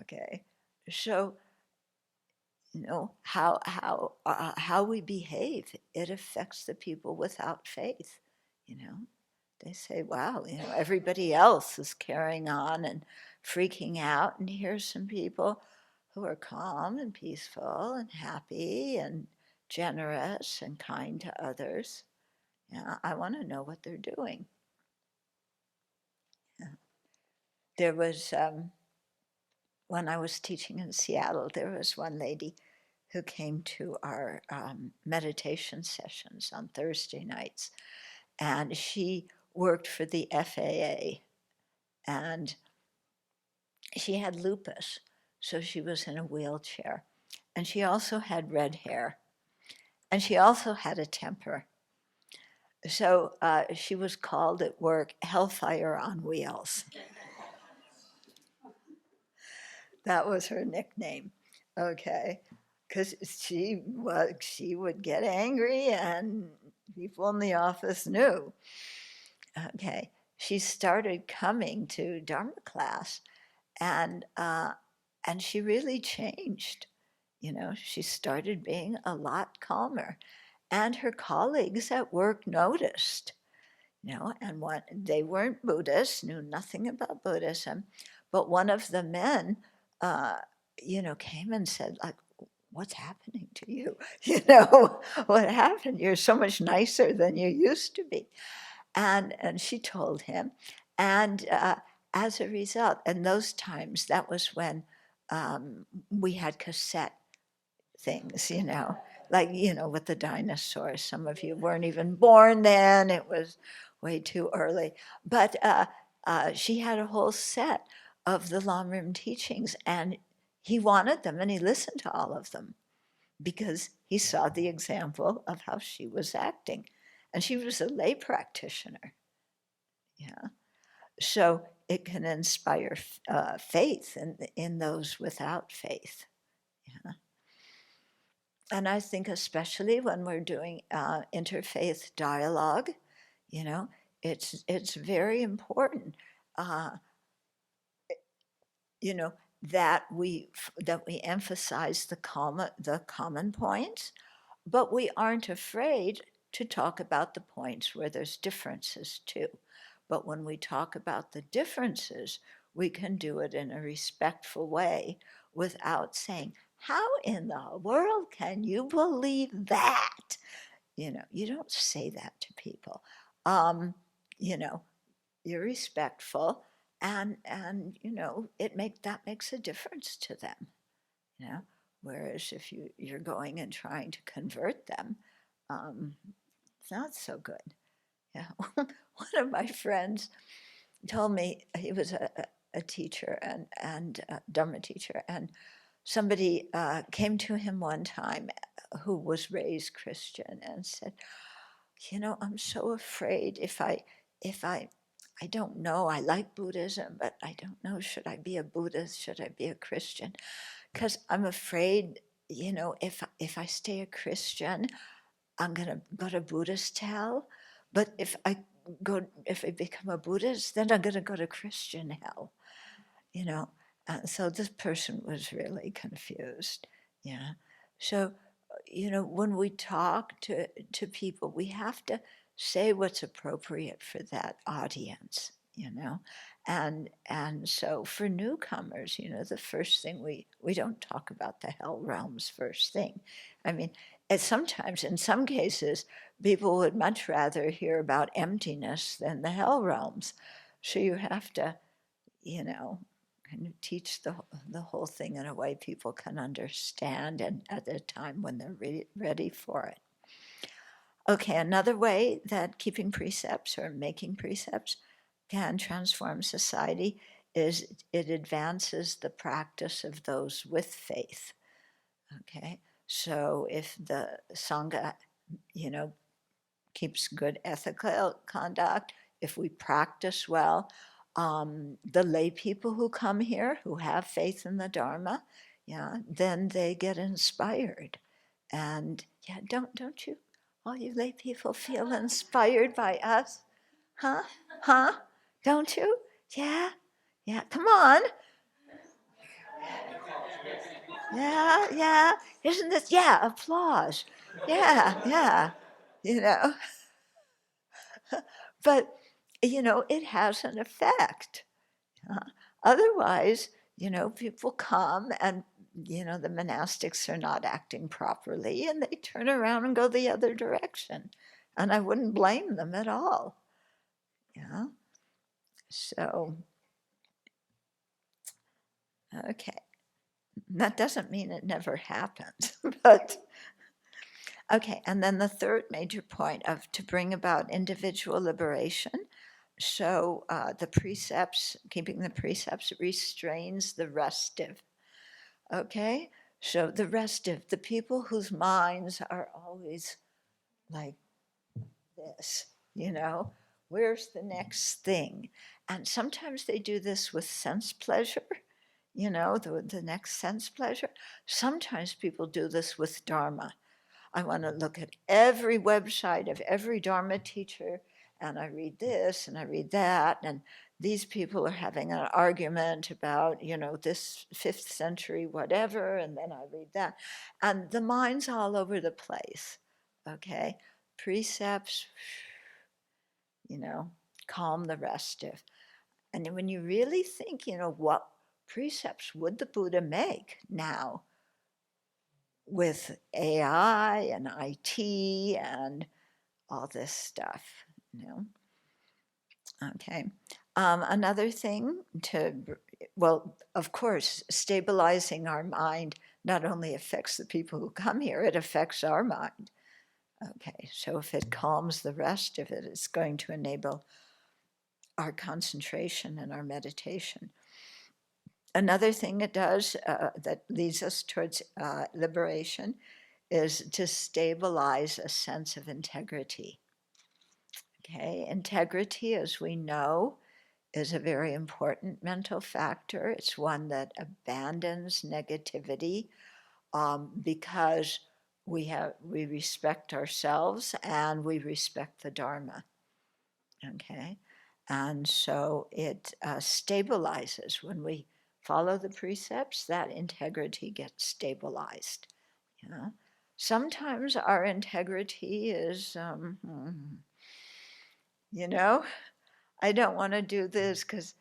A: Okay. So, how we behave, it affects the people without faith. They say, wow, everybody else is carrying on and freaking out, and here's some people who are calm and peaceful and happy and generous and kind to others. Yeah, I want to know what they're doing. Yeah. There was, when I was teaching in Seattle, there was one lady who came to our meditation sessions on Thursday nights. And she worked for the FAA. And she had lupus, so she was in a wheelchair. And she also had red hair. And she also had a temper. So she was called at work Hellfire on Wheels. That was her nickname, okay? Because she would get angry, and people in the office knew. Okay, she started coming to Dharma class, and she really changed. You know, she started being a lot calmer, and her colleagues at work noticed. You know, and they weren't Buddhists, knew nothing about Buddhism, but one of the men, you know, came and said, like, what's happening to you? You know, what happened? You're so much nicer than you used to be. And she told him. And as a result, in those times, that was when we had cassette things, you know, like, you know, with the dinosaurs. Some of you weren't even born then. It was way too early. But she had a whole set of the Lamrim teachings, and he wanted them, and he listened to all of them because he saw the example of how she was acting. And she was a lay practitioner. Yeah. So it can inspire faith in those without faith. Yeah. And I think especially when we're doing interfaith dialogue, you know, it's very important, you know, that we emphasize the common points, but we aren't afraid to talk about the points where there's differences too. But when we talk about the differences, we can do it in a respectful way without saying, how in the world can you believe that? You know, you don't say that to people. You know, you're respectful, and you know, that makes a difference to them. You know, whereas if you're going and trying to convert them, it's not so good. Yeah, one of my friends told me, he was a teacher and a Dharma teacher, and somebody came to him one time who was raised Christian and said, you know, I'm so afraid if I don't know, I like Buddhism, but I don't know, should I be a Buddhist, should I be a Christian? Because I'm afraid, you know, if I stay a Christian, I'm going to go to Buddhist hell. But if I become a Buddhist, then I'm going to go to Christian hell, you know. So this person was really confused. Yeah. So, you know, when we talk to people, we have to say what's appropriate for that audience, you know. And so for newcomers, you know, the first thing we don't talk about the hell realms first thing. I mean, sometimes, in some cases, people would much rather hear about emptiness than the hell realms. So you have to, you know, kind of teach the whole thing in a way people can understand, and at a time when they're ready for it. Okay, another way that keeping precepts or making precepts can transform society is it advances the practice of those with faith. Okay, so if the Sangha, you know, keeps good ethical conduct, if we practice well, the lay people who come here who have faith in the Dharma, yeah, then they get inspired. And yeah, don't you, all you lay people, feel inspired by us? Huh? Don't you? Yeah, come on. Yeah, isn't this, yeah, applause. Yeah, you know. But, you know, it has an effect. Otherwise, you know, people come and, you know, the monastics are not acting properly, and they turn around and go the other direction. And I wouldn't blame them at all. Yeah. So, okay. That doesn't mean it never happens, but okay. And then the third major point of to bring about individual liberation. So the precepts, keeping the precepts restrains the restive. Okay, so the restive, the people whose minds are always like this, where's the next thing? And sometimes they do this with sense pleasure, the next sense pleasure. Sometimes people do this with Dharma. I want to look at every website of every Dharma teacher, and I read this and I read that, and these people are having an argument about, this 5th century whatever, and then I read that. And the mind's all over the place, okay? Precepts, calm the restive. And when you really think, what precepts would the Buddha make now with AI and IT and all this stuff, Okay. Another thing of course, stabilizing our mind not only affects the people who come here, it affects our mind. Okay, so if it calms the rest of it, it's going to enable our concentration and our meditation. Another thing it does that leads us towards liberation is to stabilize a sense of integrity. Okay, integrity, as we know, is a very important mental factor. It's one that abandons negativity because we respect ourselves and we respect the Dharma. Okay, and so it stabilizes when we follow the precepts. That integrity gets stabilized. Sometimes our integrity is, I don't want to do this because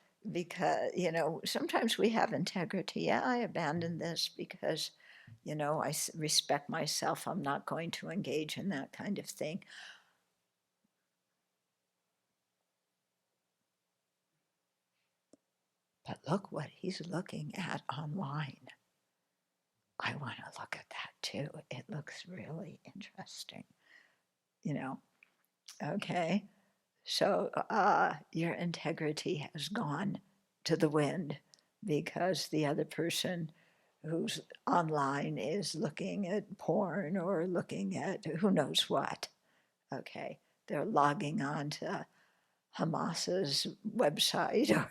A: sometimes we have integrity. Yeah, I abandon this because, I respect myself. I'm not going to engage in that kind of thing. But look what he's looking at online. I want to look at that too. It looks really interesting. Okay. So your integrity has gone to the wind because the other person who's online is looking at porn or looking at who knows what. Okay, they're logging on to Hamas's website or,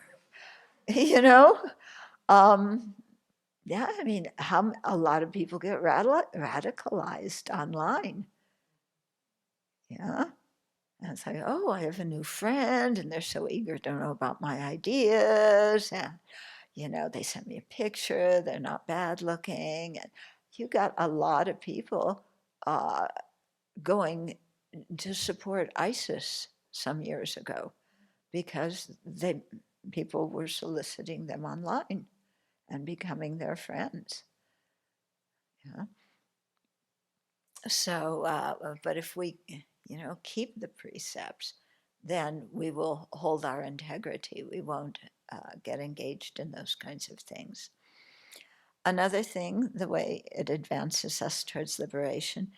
A: yeah, I mean, a lot of people get radicalized online. Yeah. And it's like, oh, I have a new friend, and they're so eager to know about my ideas. And, they sent me a picture. They're not bad looking. And you got a lot of people going to support ISIS some years ago because people were soliciting them online and becoming their friends. Yeah. So, but if we, keep the precepts, then we will hold our integrity. We won't get engaged in those kinds of things. Another thing, the way it advances us towards liberation,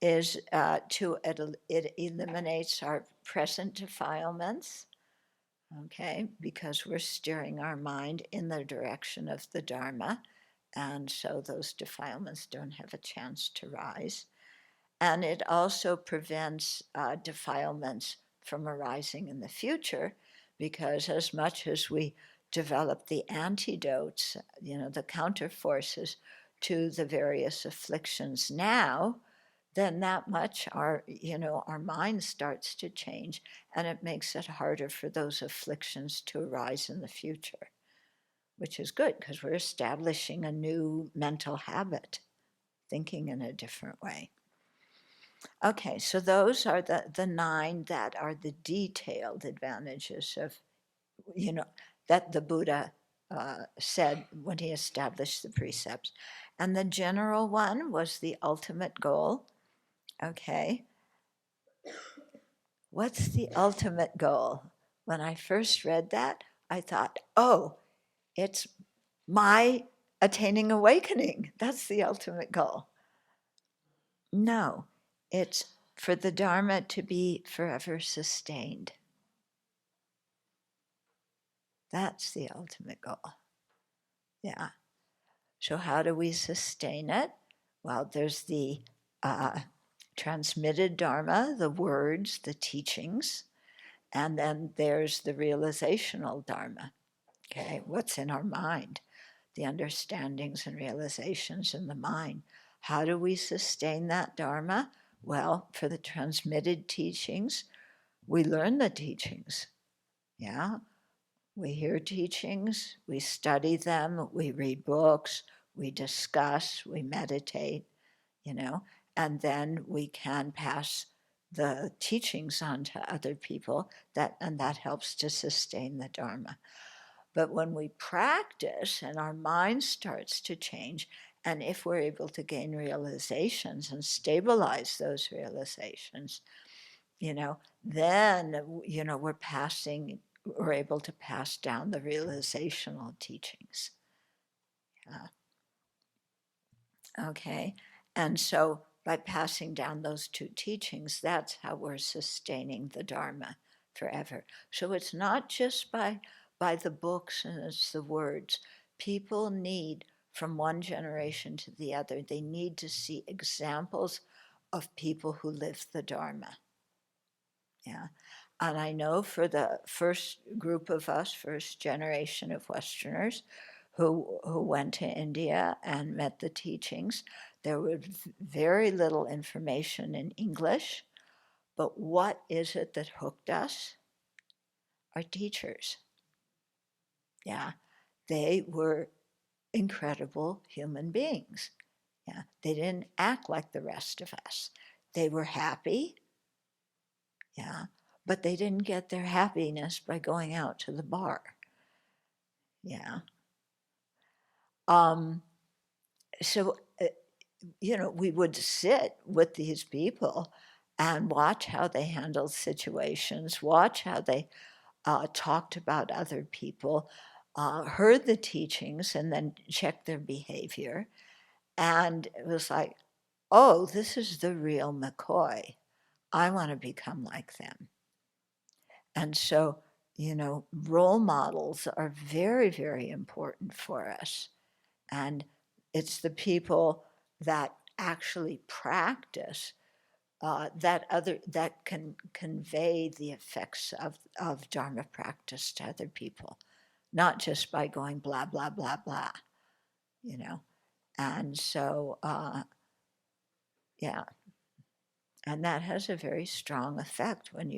A: is it eliminates our present defilements, okay, because we're steering our mind in the direction of the Dharma, and so those defilements don't have a chance to rise. And it also prevents defilements from arising in the future, because as much as we develop the antidotes, the counterforces to the various afflictions now, then that much our mind starts to change, and it makes it harder for those afflictions to arise in the future, which is good because we're establishing a new mental habit, thinking in a different way. Okay, so those are the 9 that are the detailed advantages of, that the Buddha said when he established the precepts. And the general one was the ultimate goal. Okay. What's the ultimate goal? When I first read that, I thought, oh, it's my attaining awakening. That's the ultimate goal. No, it's for the Dharma to be forever sustained. That's the ultimate goal. Yeah. So how do we sustain it? Well, there's the transmitted Dharma, the words, the teachings, and then there's the realizational Dharma. Okay, what's in our mind, the understandings and realizations in the mind. How do we sustain that Dharma? Well, for the transmitted teachings, we learn the teachings. Yeah, we hear teachings, we study them, we read books, we discuss, we meditate, and then we can pass the teachings on to other people, and that helps to sustain the Dharma. But when we practice and our mind starts to change, and if we're able to gain realizations and stabilize those realizations, then, we're able to pass down the realizational teachings. Okay, and so by passing down those two teachings, that's how we're sustaining the Dharma forever. So it's not just by the books and it's the words. People need, from one generation to the other, they need to see examples of people who live the Dharma. Yeah. And I know for the first group of us, first generation of Westerners who went to India and met the teachings, there was very little information in English. But what is it that hooked us? Our teachers. Yeah. They were incredible human beings. Yeah. They didn't act like the rest of us. They were happy. Yeah. But they didn't get their happiness by going out to the bar. Yeah. So, we would sit with these people and watch how they handled situations, watch how they talked about other people, heard the teachings, and then checked their behavior. And it was like, oh, this is the real McCoy. I want to become like them. And so, role models are very, very important for us. And it's the people that actually practice that can convey the effects of Dharma practice to other people, not just by going blah, blah, blah, blah, And so, yeah. And that has a very strong effect when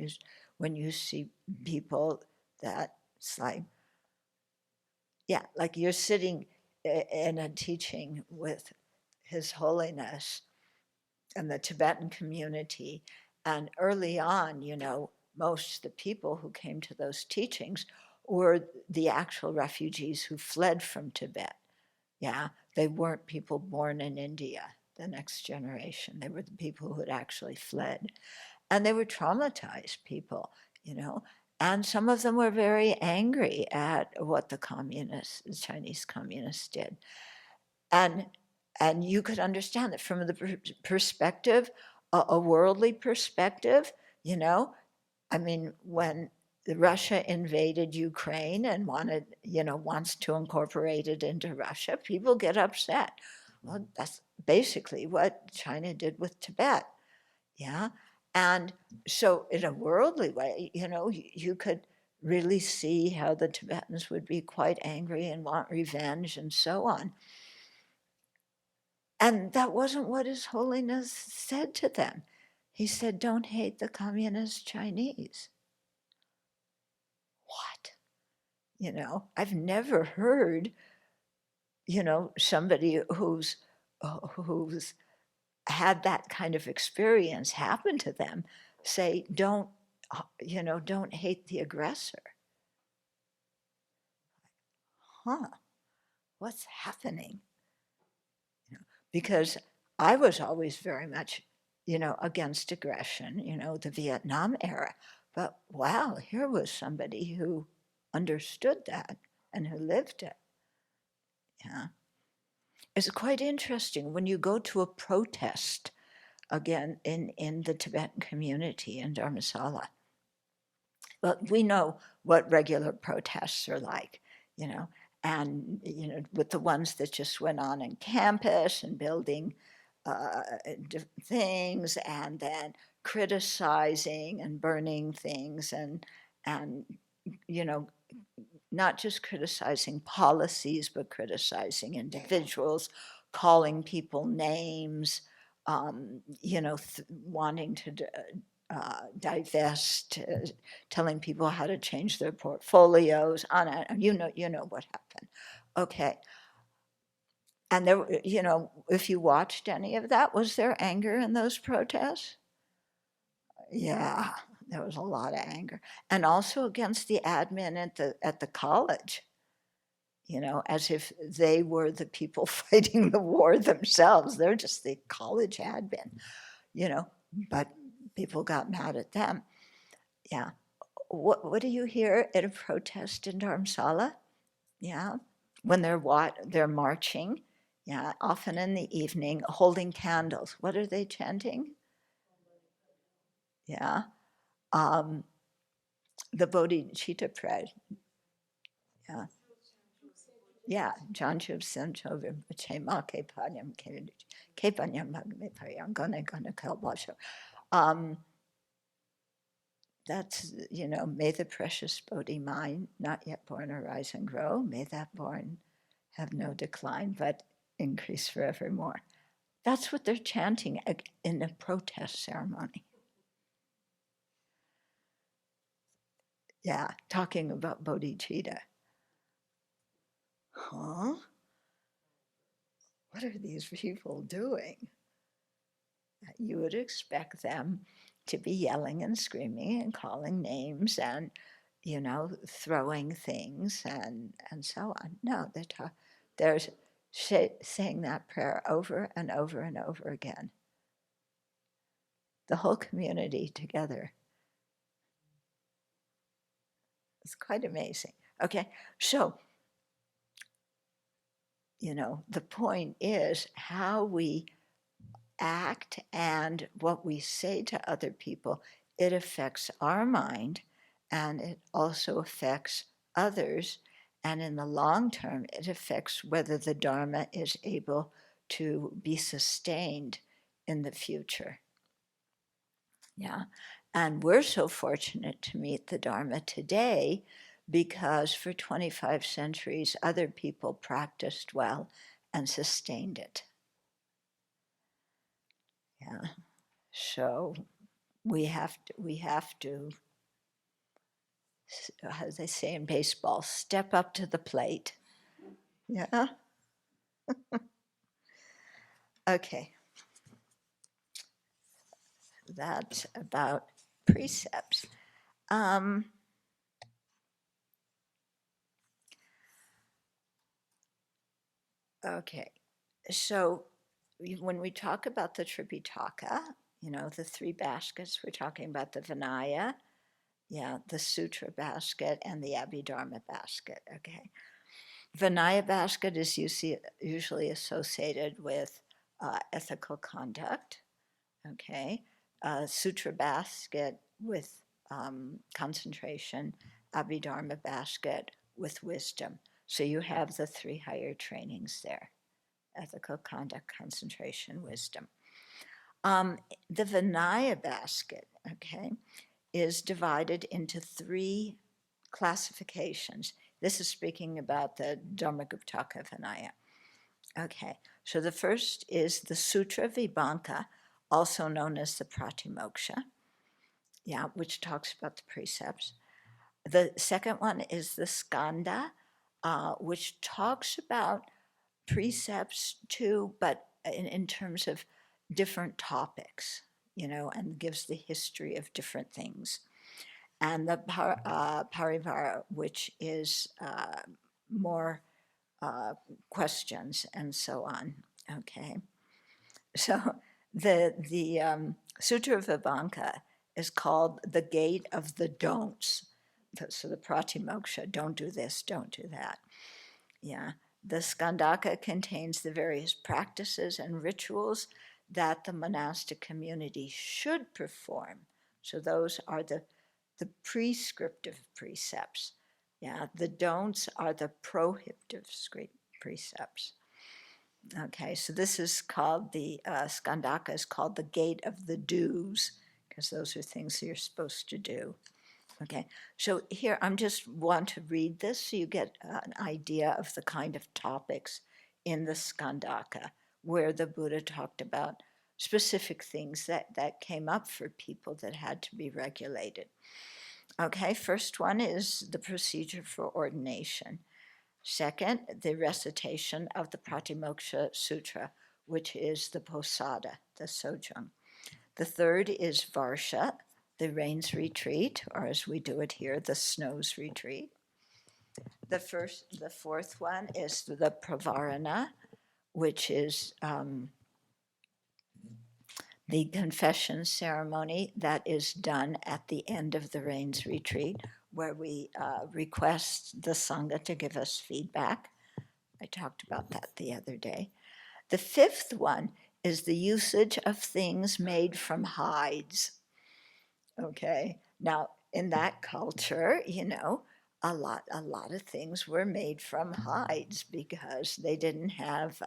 A: you see people that's like, yeah, like you're sitting in a teaching with His Holiness and the Tibetan community. And early on, most of the people who came to those teachings were the actual refugees who fled from Tibet. Yeah, they weren't people born in India, the next generation. They were the people who had actually fled. And they were traumatized people, And some of them were very angry at what the Chinese communists did. And you could understand that from the perspective, a worldly perspective, I mean, when Russia invaded Ukraine and wants to incorporate it into Russia, people get upset. Well, that's basically what China did with Tibet. Yeah. And so in a worldly way, you could really see how the Tibetans would be quite angry and want revenge and so on. And that wasn't what His Holiness said to them. He said, don't hate the communist Chinese. What? I've never heard, somebody who's had that kind of experience happen to them say, don't hate the aggressor. Huh, what's happening? Because I was always very much, against aggression, the Vietnam era. But wow, here was somebody who understood that and who lived it. Yeah. It's quite interesting when you go to a protest, again, in the Tibetan community in Dharamsala. Well, we know what regular protests are like, and, with the ones that just went on in campus and building different things and then criticizing and burning things and, not just criticizing policies, but criticizing individuals, calling people names, wanting to divest, telling people how to change their portfolios. On you know what happened. Okay. And there, if you watched any of that, was there anger in those protests? Yeah, there was a lot of anger, and also against the admin at the college. As if they were the people fighting the war themselves. They're just the college admin, but people got mad at them. Yeah. What do you hear at a protest in Dharamsala? Yeah. When they're marching, yeah, often in the evening, holding candles. What are they chanting? Yeah. The Bodhicitta prayer. Yeah. Yeah, Janchub Sanchov Chema Kepanyam Kepanyam Magmipayam Gona Kalbasho. That's, may the precious Bodhi mind, not yet born, arise and grow. May that born have no decline, but increase forevermore. That's what they're chanting in a protest ceremony. Yeah, talking about bodhicitta. Huh? What are these people doing? You would expect them to be yelling and screaming and calling names and, throwing things and so on. No, they're saying that prayer over and over and over again. The whole community together. It's quite amazing. Okay, so, the point is how we act and what we say to other people, it affects our mind and it also affects others. And in the long term, it affects whether the Dharma is able to be sustained in the future. Yeah. And we're so fortunate to meet the Dharma today because for 25 centuries, other people practiced well and sustained it. Yeah. So we have to, as they say in baseball, step up to the plate. Yeah. Okay. That's about precepts. Okay. So when we talk about the Tripitaka, the three baskets, we're talking about the Vinaya, the Sutra basket, and the Abhidharma basket. Okay. Vinaya basket is usually associated with ethical conduct. Okay. Sutra basket with concentration, Abhidharma basket with wisdom. So you have the three higher trainings there: ethical conduct, concentration, wisdom. The Vinaya basket, okay, is divided into three classifications. This is speaking about the Dharmaguptaka Vinaya. Okay, so the first is the Sutra Vibhanka, also known as the Pratimoksha, which talks about the precepts. The second one is the Skanda, which talks about precepts too, but in terms of different topics, and gives the history of different things. And the Parivara, which is more questions and so on. Okay, so the Sutra of Vibhanka is called the Gate of the Don'ts. So the Pratimoksha, don't do this, don't do that. Yeah. The Skandhaka contains the various practices and rituals that the monastic community should perform. So those are the prescriptive precepts. Yeah, the don'ts are the prohibitive precepts. Okay, so this is called the Skandhaka is called the gate of the do's, because those are things you're supposed to do. Okay, so here I'm just want to read this so you get an idea of the kind of topics in the Skandhaka where the Buddha talked about specific things that came up for people that had to be regulated. Okay, first one is the procedure for ordination. Second, the recitation of the Pratimoksha Sutra, which is the posada, the sojung. The third is Varsha, the rains retreat, or as we do it here, the snows retreat. The fourth one is the pravarana, which is the confession ceremony that is done at the end of the rains retreat, where we request the Sangha to give us feedback. I talked about that the other day. The fifth one is the usage of things made from hides. Okay, now in that culture, a lot of things were made from hides because they didn't have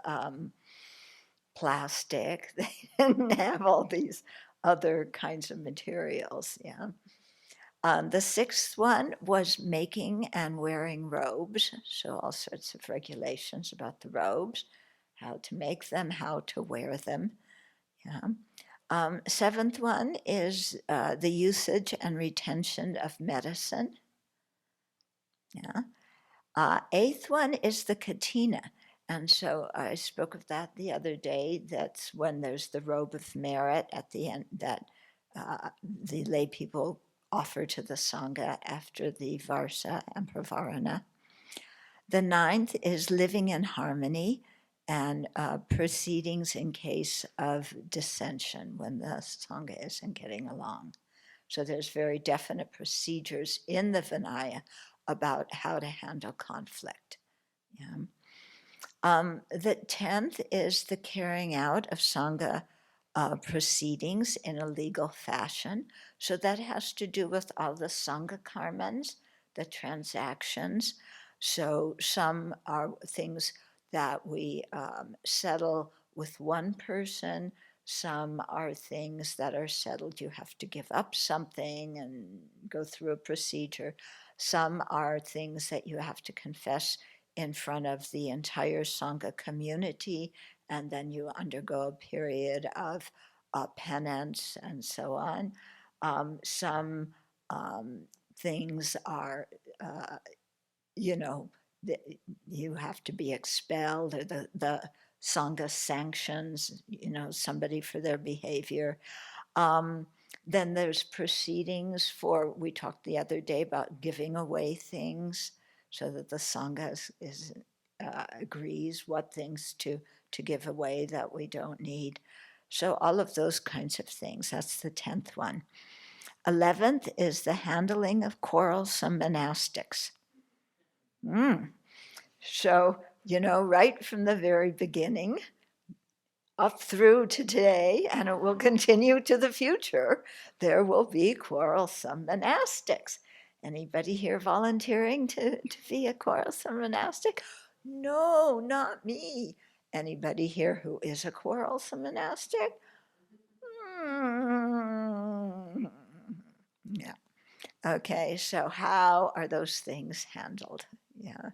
A: plastic, they didn't have all these other kinds of materials. Yeah. The sixth one was making and wearing robes, so all sorts of regulations about the robes, how to make them, how to wear them. Yeah. Seventh one is the usage and retention of medicine. Yeah. Eighth one is the katina. And so I spoke of that the other day. That's when there's the robe of merit at the end that the lay people offer to the Sangha after the Varsa and Pravarana. The ninth is living in harmony and proceedings in case of dissension when the Sangha isn't getting along. So there's very definite procedures in the Vinaya about how to handle conflict. Yeah. The 10th is the carrying out of Sangha proceedings in a legal fashion. So that has to do with all the Sangha karmas, the transactions. So some are things that we settle with one person. Some are things that are settled, you have to give up something and go through a procedure. Some are things that you have to confess in front of the entire Sangha community, and then you undergo a period of penance and so on. Some things are, you have to be expelled, or the Sangha sanctions, somebody for their behavior. Then there's proceedings for, we talked the other day about giving away things so that the Sangha agrees what things to give away that we don't need. So all of those kinds of things, that's the 10th one. 11th is the handling of quarrelsome monastics. So, right from the very beginning, up through to today, and it will continue to the future, there will be quarrelsome monastics. Anybody here volunteering to be a quarrelsome monastic? No, not me. Anybody here who is a quarrelsome monastic? Yeah. Okay, so how are those things handled? Yeah.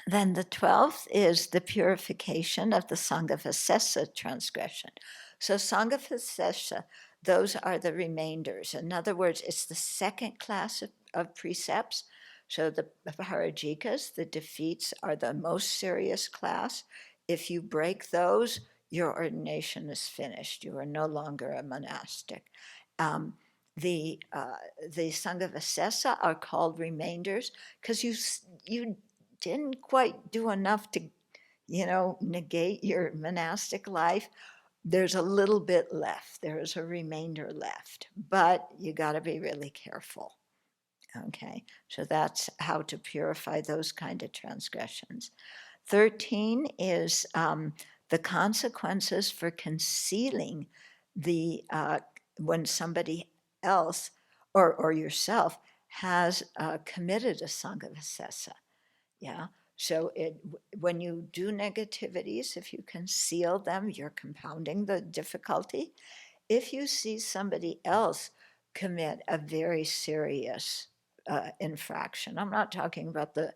A: Then the 12th is the purification of the Sanghasesa transgression. So Sanghasesa, those are the remainders. In other words, it's the second class of precepts. So the parajikas, the defeats, are the most serious class. If you break those, your ordination is finished. You are no longer a monastic. The Sanghasesa are called remainders because you didn't quite do enough to, negate your monastic life. There's a little bit left. There is a remainder left, but you got to be really careful. Okay, so that's how to purify those kind of transgressions. 13 is the consequences for concealing the when somebody else or yourself has committed a Sanghavasesa. Yeah. So when you do negativities, if you conceal them, you're compounding the difficulty. If you see somebody else commit a very serious infraction, I'm not talking about the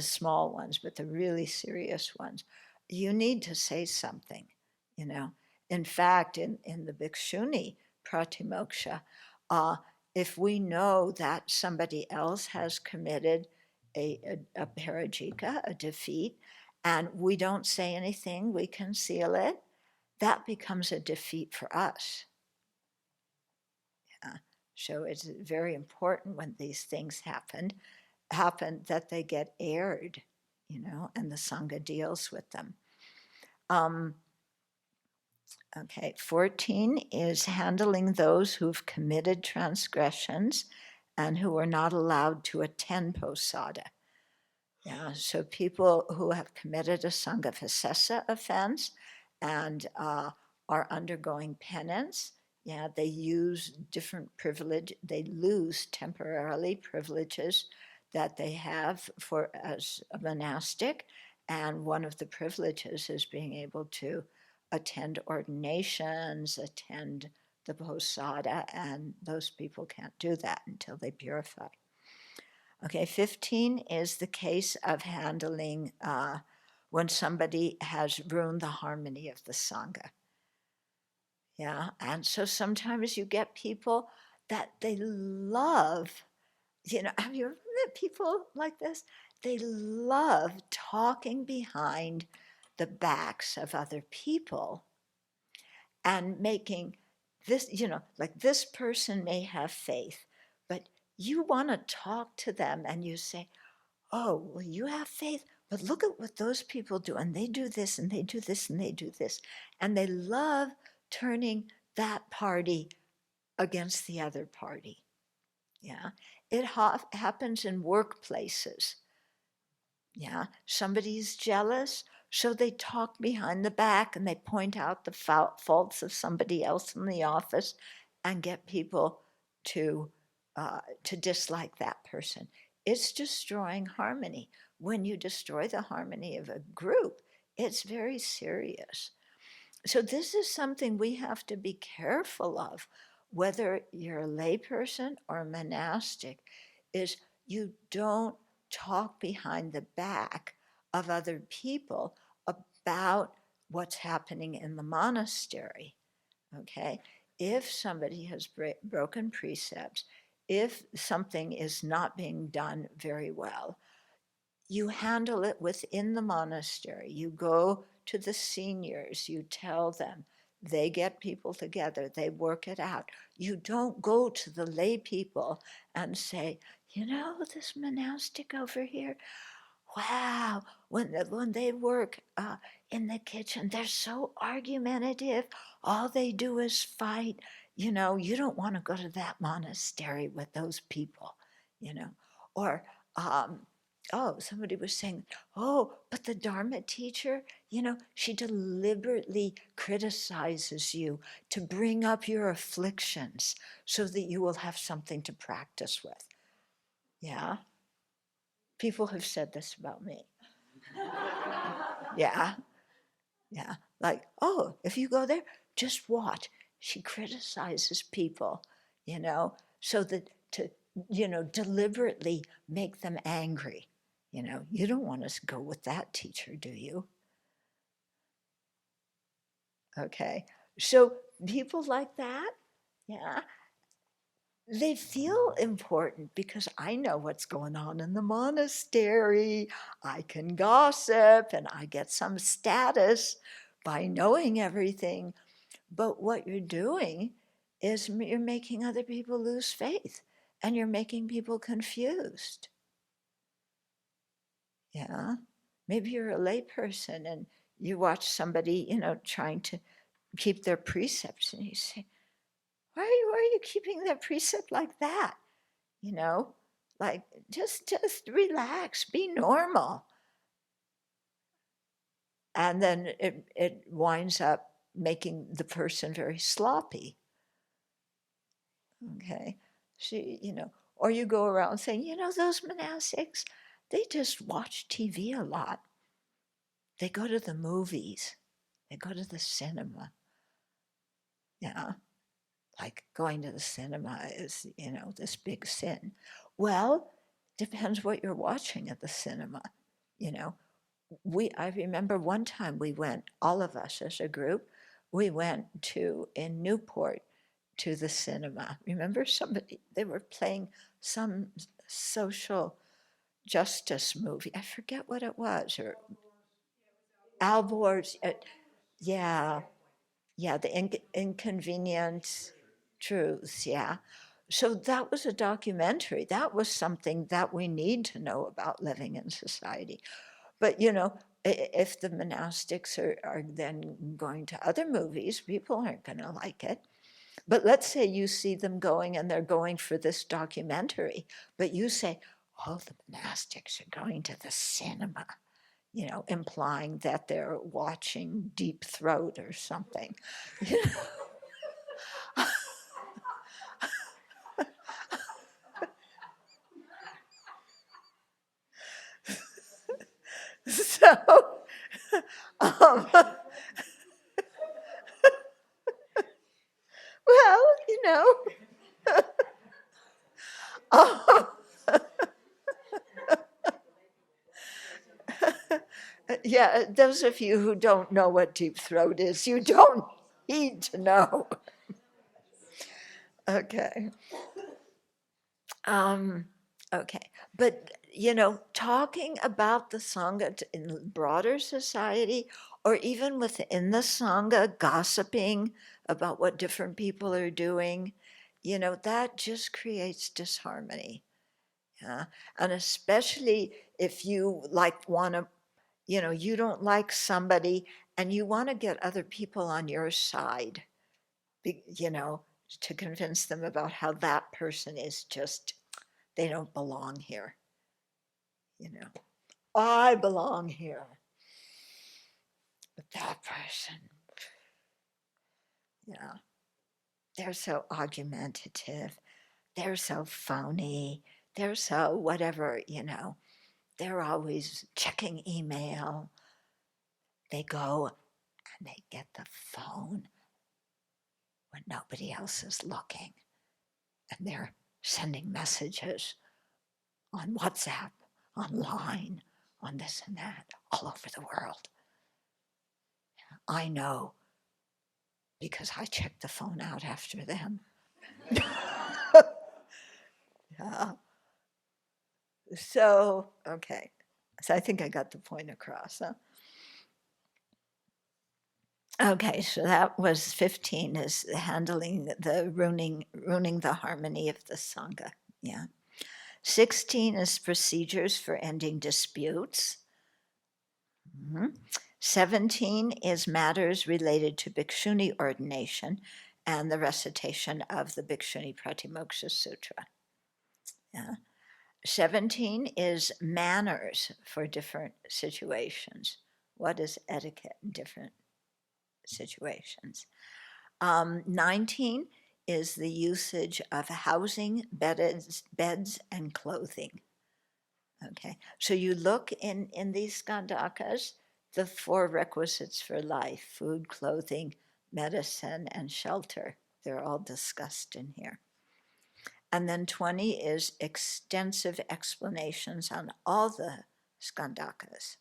A: small ones, but the really serious ones, you need to say something, you know. In fact, in the Bhikshuni Pratimoksha, if we know that somebody else has committed a parajika, a defeat, and we don't say anything, we conceal it, that becomes a defeat for us. So it's very important when these things happen that they get aired, you know, and the Sangha deals with them. Okay, 14 is handling those who've committed transgressions and who are not allowed to attend posada. Yeah, so people who have committed a Sanghavasesa offense and are undergoing penance, yeah, they use different privilege, they lose temporarily privileges that they have for as a monastic, and one of the privileges is being able to attend ordinations, attend the posada, and those people can't do that until they purify. Okay, 15 is the case of handling when somebody has ruined the harmony of the Sangha. Yeah, and so sometimes you get people that they love, you know, have you ever met people like this? They love talking behind the backs of other people and making this, you know, like this person may have faith, but you want to talk to them and you say, oh, well, you have faith, but look at what those people do, and they do this, and they do this, and they do this. And they love turning that party against the other party. Yeah, it happens in workplaces. Yeah, somebody's jealous, so they talk behind the back and they point out the faults of somebody else in the office and get people to dislike that person. It's destroying harmony. When you destroy the harmony of a group, it's very serious. So this is something we have to be careful of, whether you're a layperson or a monastic, is you don't talk behind the back of other people about what's happening in the monastery. Okay? If somebody has broken precepts, if something is not being done very well, you handle it within the monastery. You go to the seniors, you tell them, they get people together, they work it out. You don't go to the lay people and say, you know, this monastic over here, wow, when they work in the kitchen, they're so argumentative. All they do is fight. You know, you don't want to go to that monastery with those people, you know. Or, oh, somebody was saying, oh, but the Dharma teacher, you know, she deliberately criticizes you to bring up your afflictions so that you will have something to practice with. Yeah. People have said this about me. Yeah, yeah. Like, oh, if you go there, just watch. She criticizes people, you know, so that to, you know, deliberately make them angry. You know, you don't want to go with that teacher, do you? Okay. So people like that, yeah, they feel important because I know what's going on in the monastery. I can gossip and I get some status by knowing everything. But what you're doing is you're making other people lose faith and you're making people confused. Yeah. Maybe you're a layperson and you watch somebody, you know, trying to keep their precepts and you say, why are you keeping that precept like that? You know, Like, just relax, be normal. And then it winds up making the person very sloppy. Okay. Or you go around saying, those monastics, they just watch TV a lot. They go to the movies. They go to the cinema. Yeah. Like going to the cinema is, this big sin. Well, depends what you're watching at the cinema. I remember one time we went, all of us as a group, we went in Newport, to the cinema. Remember they were playing some social justice movie. I forget what it was, or Albor's, yeah, the inconvenient truths, yeah. So that was a documentary. That was something that we need to know about living in society. But, if the monastics are then going to other movies, people aren't going to like it. But let's say you see them going and they're going for this documentary, but you say, oh, the monastics are going to the cinema, implying that they're watching Deep Throat or something. So, well, um, yeah, those of you who don't know what Deep Throat is, you don't need to know. Okay. Okay. But, talking about the Sangha in broader society, or even within the Sangha, gossiping about what different people are doing, that just creates disharmony. Yeah. And especially if you want to, you don't like somebody and you want to get other people on your side, to convince them about how that person is just, they don't belong here. I belong here. But that person, they're so argumentative. They're so phony. They're so whatever, They're always checking email. They go and they get the phone when nobody else is looking. And they're sending messages on WhatsApp, online, on this and that, all over the world. I know because I checked the phone out after them. Yeah. So, okay. So I think I got the point across, huh? Okay, so that was 15, is handling the ruining the harmony of the Sangha. Yeah. 16 is procedures for ending disputes. 17 is matters related to Bhikshuni ordination and the recitation of the Bhikshuni Pratimoksha Sutra. Yeah. 17 is manners for different situations. What is etiquette in different situations? 19 is the usage of housing, beds, and clothing. Okay, so you look in these Skandhakas, the 4 requisites for life: food, clothing, medicine, and shelter. They're all discussed in here. And then 20 is extensive explanations on all the Skandhakas.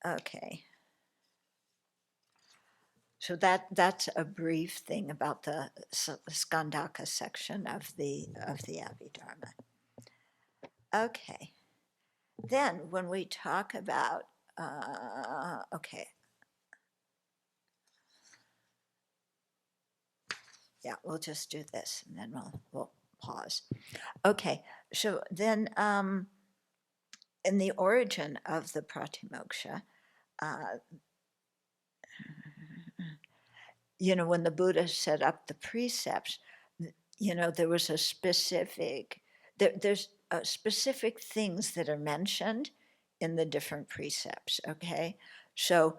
A: Okay. So that's a brief thing about the Skandhaka section of the Abhidharma. Okay. Then when we talk about, okay. Yeah, we'll just do this and then we'll pause. Okay, so then in the origin of the Pratimoksha, when the Buddha set up the precepts, there was a specific there's specific things that are mentioned in the different precepts, okay? So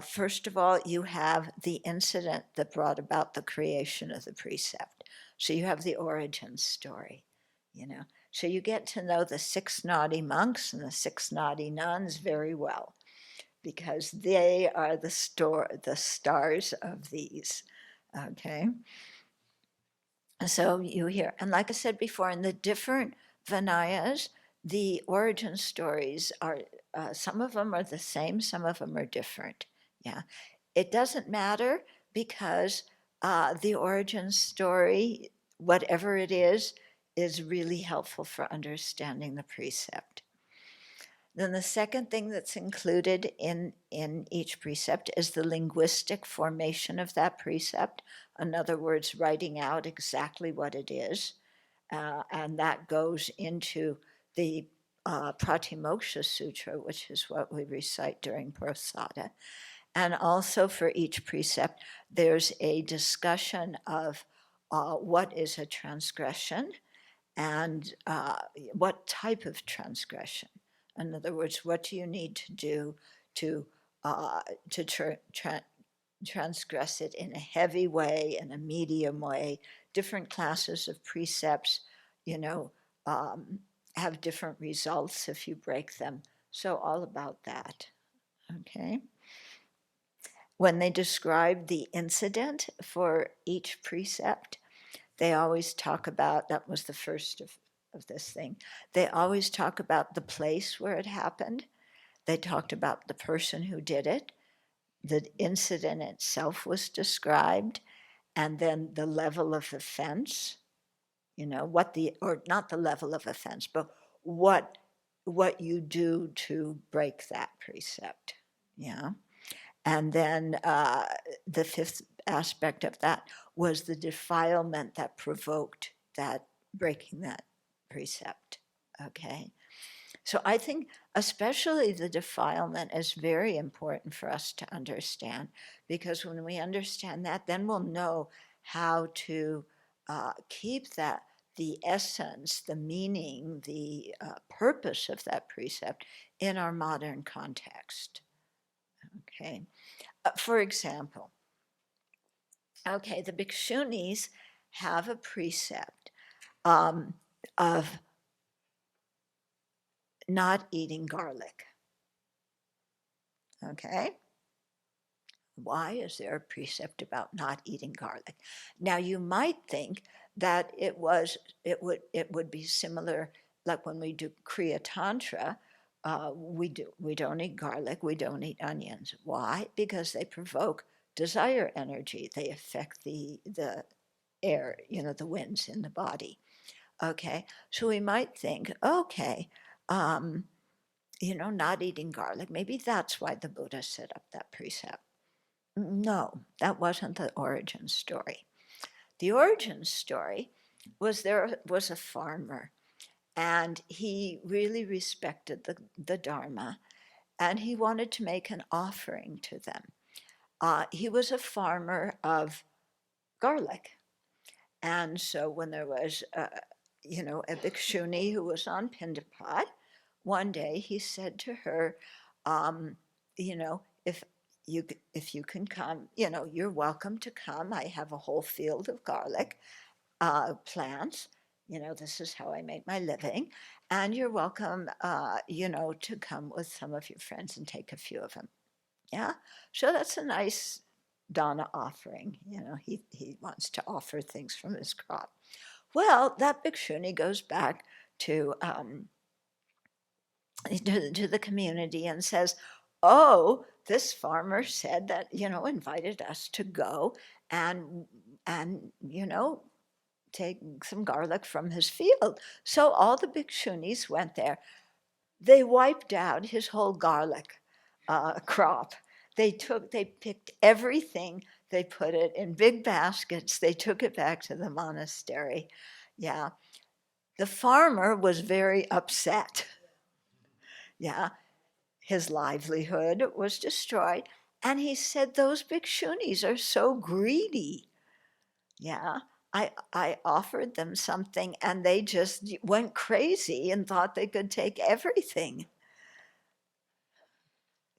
A: first of all, you have the incident that brought about the creation of the precept. So you have the origin story, you know. So you get to know the 6 naughty monks and the 6 naughty nuns very well, because they are the stars of these, okay? So you hear, and like I said before, in the different Vinayas, the origin stories are, some of them are the same, some of them are different. Yeah, it doesn't matter, because the origin story, whatever it is really helpful for understanding the precept. Then the second thing that's included in each precept is the linguistic formation of that precept. In other words, writing out exactly what it is. And that goes into the Pratimoksha Sutra, which is what we recite during Prasada. And also for each precept, there's a discussion of what is a transgression and what type of transgression. In other words, what do you need to do to transgress it in a heavy way, in a medium way? Different classes of precepts, you know, have different results if you break them. So all about that, okay? When they describe the incident for each precept, they always talk about, that was the first of this thing, they always talk about the place where it happened. They talked about the person who did it. The incident itself was described, and then the level of offense, you know, or not the level of offense, but what you do to break that precept, yeah. And then the fifth aspect of that was the defilement that provoked that breaking that precept, okay? So I think especially the defilement is very important for us to understand, because when we understand that, then we'll know how to keep that, the essence, the meaning, the purpose of that precept in our modern context, okay? For example, okay, the Bhikshunis have a precept of not eating garlic. Okay? Why is there a precept about not eating garlic? Now you might think that it would be similar, like when we do Kriya Tantra, we don't eat garlic, we don't eat onions. Why? Because they provoke desire energy. They affect the air, you know, the winds in the body. Okay, so we might think, okay, you know, not eating garlic, maybe that's why the Buddha set up that precept. No, that wasn't the origin story. The origin story was there was a farmer, and he really respected the Dharma, and he wanted to make an offering to them. He was a farmer of garlic. And so when there was, you know, a bhikshuni who was on Pindapat, one day he said to her, you know, if you can come, you know, you're welcome to come. I have a whole field of garlic plants. You know, this is how I make my living. And you're welcome, you know, to come with some of your friends and take a few of them. Yeah. So that's a nice dana offering. You know, he wants to offer things from his crop. Well, that bhikshuni goes back to the community and says, oh, this farmer said that, you know, invited us to go and you know, take some garlic from his field. So all the bhikshunis went there. They wiped out his whole garlic crop. They picked everything, they put it in big baskets, they took it back to the monastery. Yeah. The farmer was very upset. Yeah. His livelihood was destroyed. And he said, those bhikshunis are so greedy. Yeah. I offered them something and they just went crazy and thought they could take everything.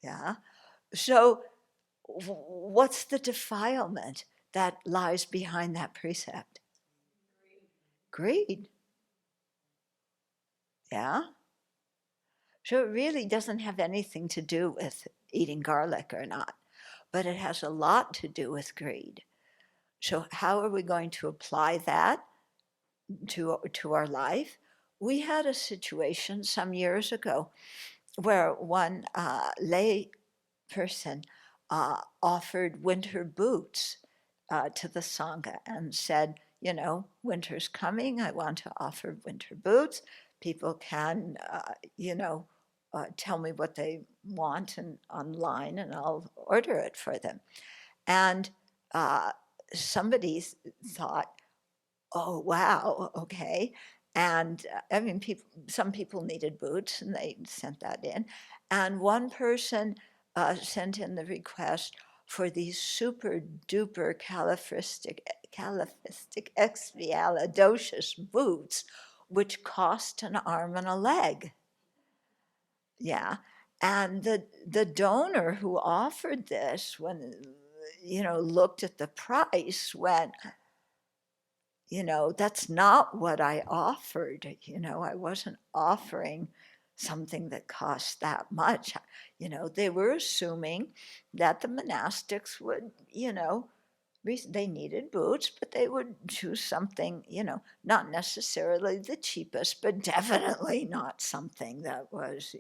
A: Yeah. So, what's the defilement that lies behind that precept? Greed. Yeah. So, it really doesn't have anything to do with eating garlic or not, but it has a lot to do with greed. So, how are we going to apply that to our life? We had a situation some years ago where one lay person offered winter boots to the Sangha and said, you know, winter's coming, I want to offer winter boots. People can, tell me what they want and online and I'll order it for them. And somebody thought, oh, wow, okay. And I mean, some people needed boots and they sent that in. And one person sent in the request for these super duper caliphystics boots, which cost an arm and a leg. Yeah. And the donor who offered this, when, looked at the price, went, that's not what I offered. I wasn't offering something that cost that much. They were assuming that the monastics would, they needed boots, but they would choose something, not necessarily the cheapest, but definitely not something that was,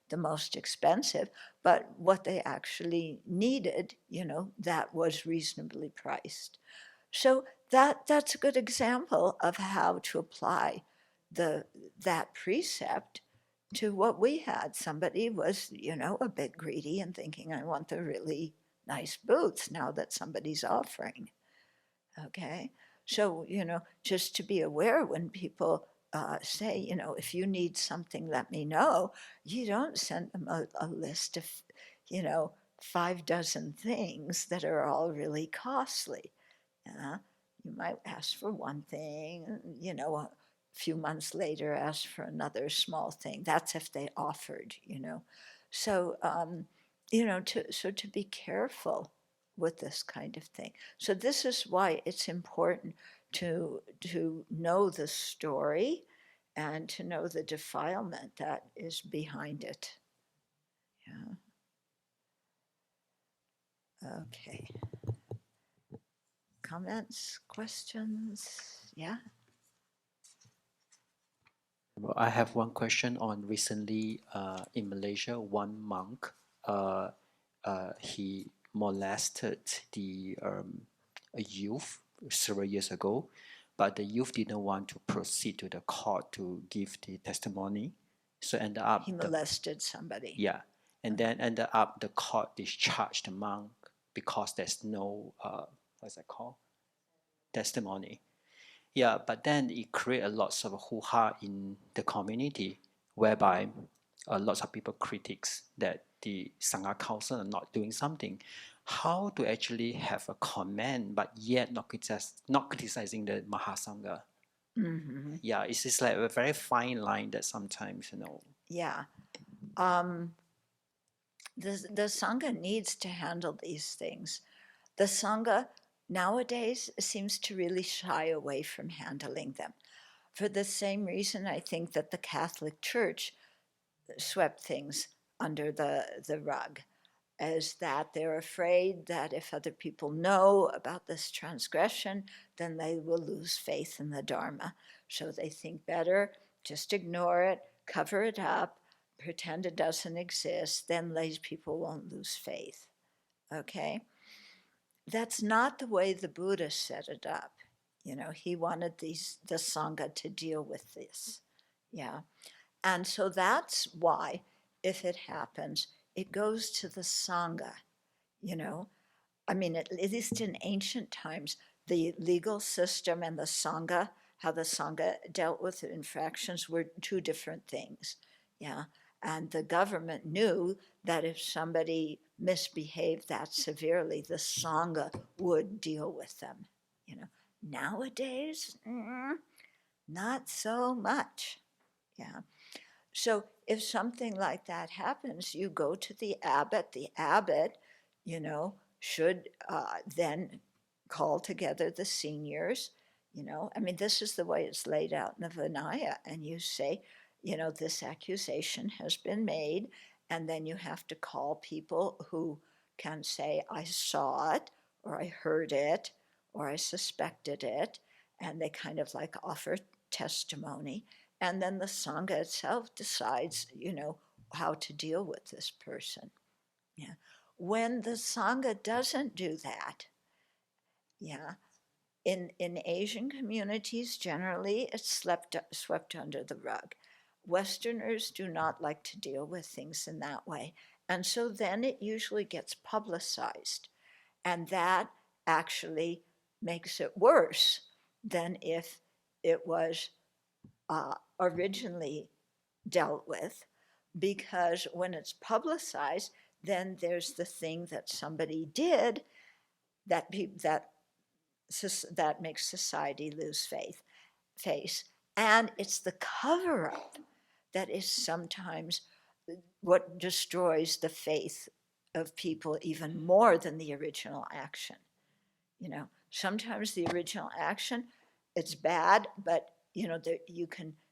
A: the most expensive, but what they actually needed, that was reasonably priced. So that's a good example of how to apply that precept to what we had. Somebody was, a bit greedy and thinking, I want the really nice boots now that somebody's offering. Okay. So, just to be aware when people say, if you need something, let me know. You don't send them a list of, 5 dozen things that are all really costly. You might ask for one thing, a few months later ask for another small thing. That's if they offered, So, to be careful with this kind of thing. So this is why it's important to know the story and to know the defilement that is behind it. Yeah. Okay. Comments, questions? Yeah.
J: Well, I have one question on recently in Malaysia, one monk, he molested a youth several years ago, but the youth didn't want to proceed to the court to give the testimony. So ended up
A: he molested somebody.
J: Yeah, and then ended up the court discharged the monk because there's no what's that called? Testimony. Yeah, but then it created lots of hoo-ha in the community, whereby lots of people critiques that the Sangha Council are not doing something. How to actually have a comment, but yet not criticizing the Mahasangha?
A: Mm-hmm.
J: Yeah, it's just like a very fine line that sometimes,
A: Yeah. The Sangha needs to handle these things. The Sangha nowadays seems to really shy away from handling them. For the same reason, I think that the Catholic Church swept things under the rug, is that they're afraid that if other people know about this transgression, then they will lose faith in the Dharma. So they think better, just ignore it, cover it up, pretend it doesn't exist, then these people won't lose faith. Okay? That's not the way the Buddha set it up. He wanted the Sangha to deal with this. Yeah. And so that's why, if it happens, it goes to the Sangha. I mean, at least in ancient times, the legal system and the Sangha, how the Sangha dealt with infractions, were two different things. Yeah. And the government knew that if somebody misbehaved that severely, the Sangha would deal with them. Nowadays, not so much. Yeah. So if something like that happens, you go to the abbot. The abbot, should then call together the seniors. I mean, this is the way it's laid out in the Vinaya. And you say, this accusation has been made. And then you have to call people who can say, I saw it, or I heard it, or I suspected it. And they kind of like offer testimony. And then the Sangha itself decides, how to deal with this person. Yeah. When the Sangha doesn't do that, yeah, in Asian communities, generally, it's swept under the rug. Westerners do not like to deal with things in that way. And so then it usually gets publicized. And that actually makes it worse than if it was originally dealt with, because when it's publicized, then there's the thing that somebody did that makes society lose face, and it's the cover-up that is sometimes what destroys the faith of people even more than the original action. Sometimes the original action, it's bad, but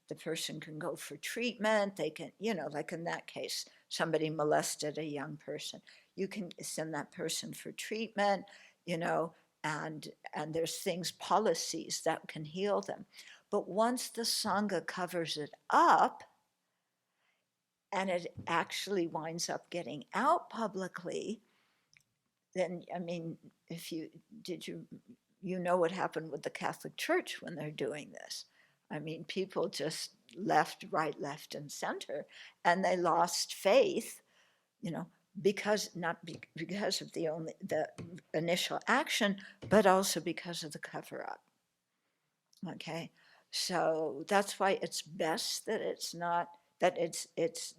A: the person can go for treatment. They can, like in that case, somebody molested a young person. You can send that person for treatment, and there's policies that can heal them. But once the Sangha covers it up, and it actually winds up getting out publicly, then, I mean, you know what happened with the Catholic Church when they're doing this. I mean, people just left, and center, and they lost faith, not because of the initial action, but also because of the cover-up. Okay, so that's why it's best that it's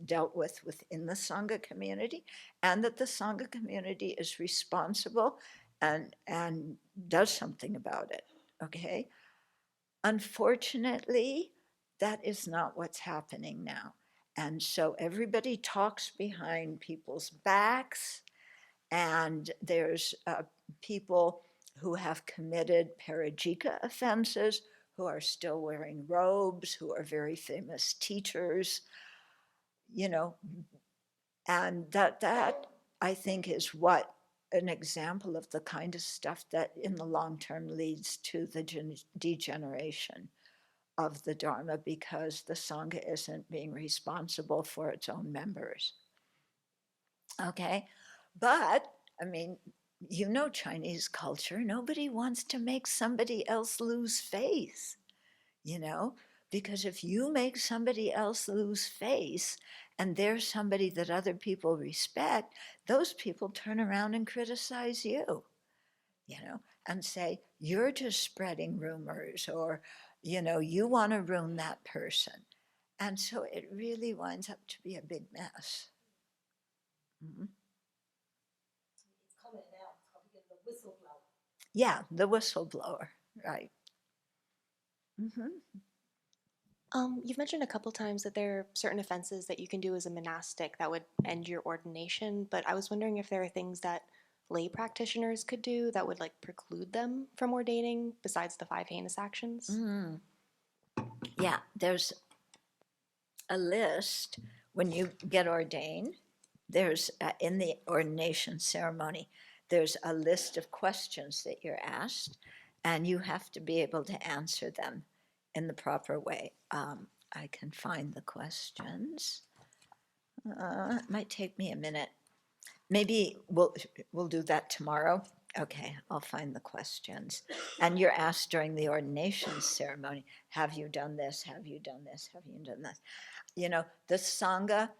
A: dealt with within the Sangha community, and that the Sangha community is responsible and does something about it. Okay. Unfortunately, that is not what's happening now. And so everybody talks behind people's backs, and there's people who have committed parajika offenses, who are still wearing robes, who are very famous teachers, and that I think is what an example of the kind of stuff that in the long term leads to the degeneration of the Dharma, because the Sangha isn't being responsible for its own members. Okay, but I mean, Chinese culture, nobody wants to make somebody else lose faith, because if you make somebody else lose faith and they're somebody that other people respect, those people turn around and criticize you, and say, you're just spreading rumors, or, you want to ruin that person. And so it really winds up to be a big mess. Mm-hmm.
D: It's common now, it's called the whistleblower.
A: Yeah, the whistleblower, right. Mm-hmm.
L: You've mentioned a couple times that there are certain offenses that you can do as a monastic that would end your ordination, but I was wondering if there are things that lay practitioners could do that would preclude them from ordaining besides the 5 heinous actions?
A: Mm. Yeah, there's a list when you get ordained. There's in the ordination ceremony, there's a list of questions that you're asked, and you have to be able to answer them in the proper way. I can find the questions. It might take me a minute. Maybe we'll do that tomorrow. Okay, I'll find the questions. And you're asked during the ordination ceremony, have you done this? Have you done this? Have you done this? The Sangha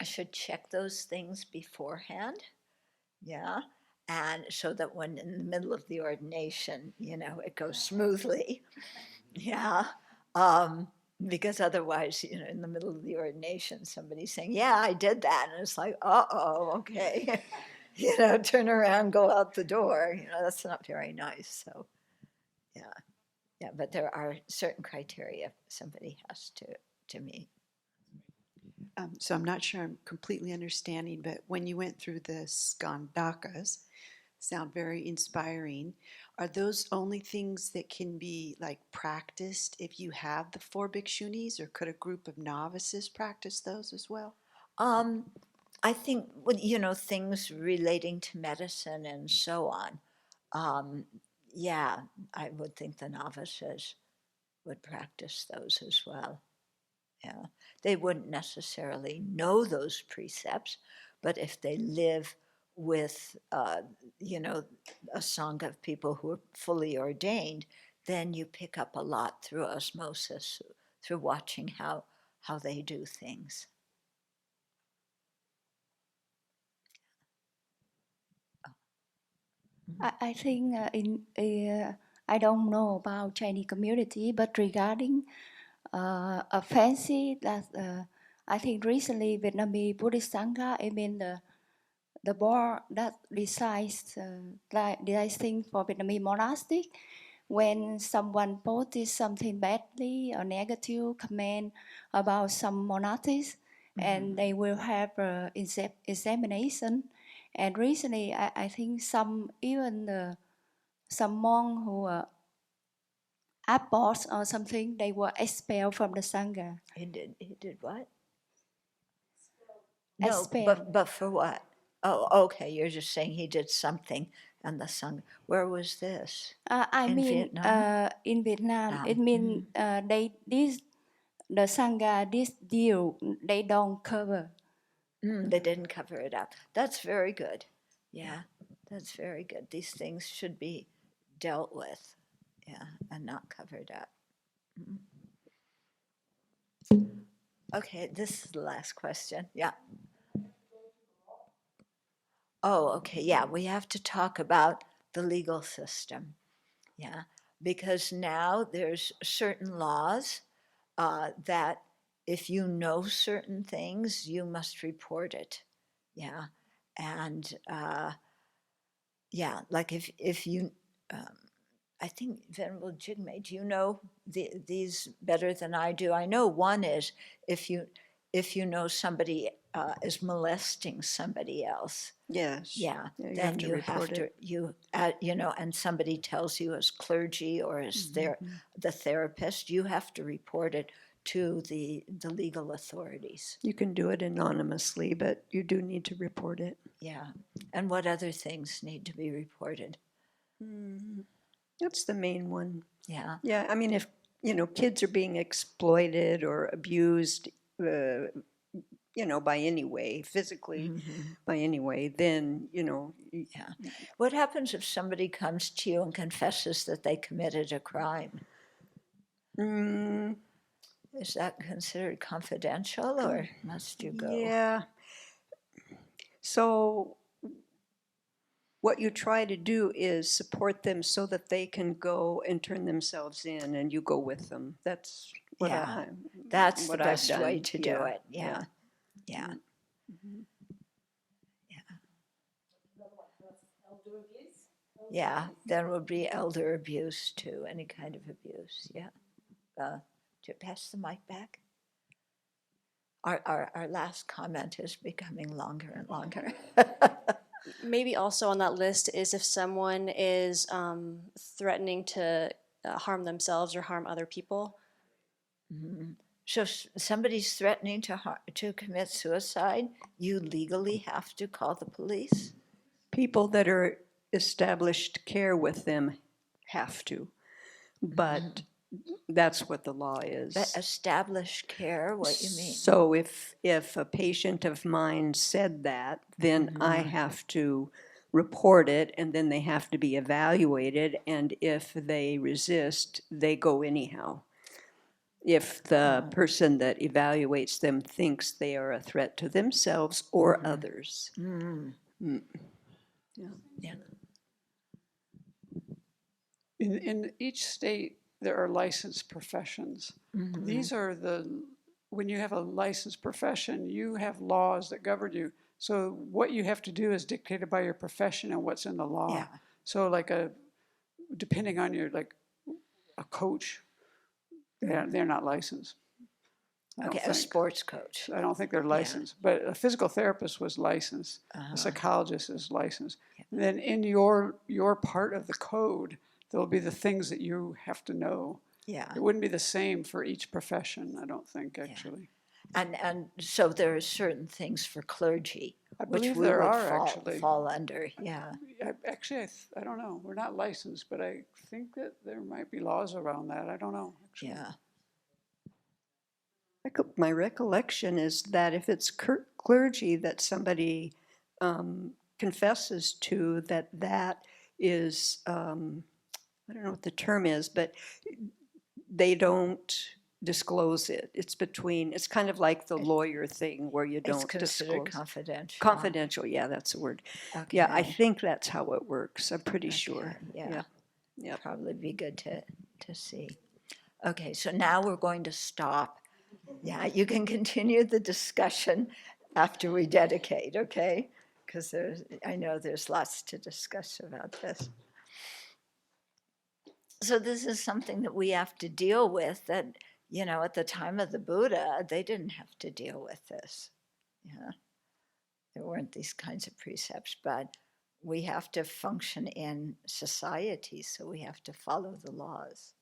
A: should check those things beforehand. Yeah. And so that when in the middle of the ordination, it goes smoothly. Yeah. Because otherwise, in the middle of the ordination, somebody's saying, yeah, I did that. And it's like, okay. Turn around, go out the door. That's not very nice. So, Yeah, but there are certain criteria somebody has to meet.
M: So I'm not sure I'm completely understanding, but when you went through the Skandhakas, sound very inspiring. Are those only things that can be like practiced if you have the 4 bhikshunis, or could a group of novices practice those as well?
A: I think, things relating to medicine and so on. Yeah, I would think the novices would practice those as well. Yeah, they wouldn't necessarily know those precepts, but if they live with, a sangha of people who are fully ordained, then you pick up a lot through osmosis, through watching how they do things.
E: I think I don't know about Chinese community, but regarding a fancy that I think recently Vietnamese Buddhist Sangha, I mean the board that decides thing for Vietnamese monastic, when someone posted something badly or negative comment about some monastics, and they will have examination. And recently, I think some monk who aborts or something, they were expelled from the sangha.
A: He did what?
E: Expelled.
A: No, but for what? Oh, okay. You're just saying he did something, and the sangha. Where was this?
E: I
A: In
E: mean,
A: Vietnam?
E: in Vietnam, it means the sangha, this deal, they don't cover.
A: They didn't cover it up. That's very good. Yeah, that's very good. These things should be dealt with, and not covered up. Okay, this is the last question. Yeah. Oh, okay. Yeah, we have to talk about the legal system. Yeah, because now there's certain laws that if you know certain things, you must report it. Yeah, and like if you, I think Venerable Jigme, do you know these better than I do? I know one is if you know somebody is molesting somebody else.
G: Yes.
A: Yeah,
G: Yeah,
A: then you have to, and somebody tells you as clergy or as the therapist, you have to report it to the legal authorities.
G: You can do it anonymously, but you do need to report it.
A: Yeah, and what other things need to be reported?
G: That's the main one.
A: Yeah.
G: Yeah, I mean, if, kids are being exploited or abused, by any way, physically, by any way, then,
A: Yeah. What happens if somebody comes to you and confesses that they committed a crime? Is that considered confidential, or must you go?
G: Yeah. So what you try to do is support them so that they can go and turn themselves in, and you go with them. That's what
A: that's
G: what
A: the best
G: I've done.
A: way to do it. Yeah. Yeah, there will be elder abuse too, any kind of abuse. Yeah. To pass the mic back. Our last comment is becoming longer and longer.
L: Maybe also on that list is if someone is threatening to harm themselves or harm other people.
A: So somebody's threatening to commit suicide, you legally have to call the police?
G: People that are established care with them have to, but that's what the law is.
A: But established care, what you mean?
G: So if a patient of mine said that, then I have to report it, and then they have to be evaluated, and if they resist, they go anyhow. If the person that evaluates them thinks they are a threat to themselves or others.
A: Yeah.
N: In each state, there are licensed professions. These are when you have a licensed profession, you have laws that govern you. So what you have to do is dictated by your profession and what's in the law.
A: Yeah.
N: So depending on your, a coach, they're not licensed. I don't
A: Okay, a
N: think.
A: sports coach.
N: I don't think they're
A: Yeah.
N: licensed, but a physical therapist was licensed. A psychologist is licensed. And then in your part of the code, there'll be the things that you have to know.
A: Yeah.
N: It wouldn't be the same for each profession, I don't think, actually.
A: And so there are certain things for clergy,
N: I
A: which
N: believe
A: we
N: there
A: would
N: are actually.
A: fall under. Yeah.
N: I don't know. We're not licensed, but I think that there might be laws around that. I don't know, actually.
A: Yeah.
O: My recollection is that if it's clergy that somebody confesses to, that is, I don't know what the term is, but they don't disclose it. It's kind of like the lawyer thing where you don't
A: It's considered
O: disclose.
A: confidential.
O: Confidential, yeah, that's the word.
A: Okay.
O: Yeah, I think that's how it works. I'm pretty sure.
A: Yeah.
O: Yeah.
A: Probably be good to see. Okay, so now we're going to stop. Yeah, you can continue the discussion after we dedicate, okay? Because I know there's lots to discuss about this. So this is something that we have to deal with that, at the time of the Buddha, they didn't have to deal with this. Yeah. There weren't these kinds of precepts, but we have to function in society, so we have to follow the laws.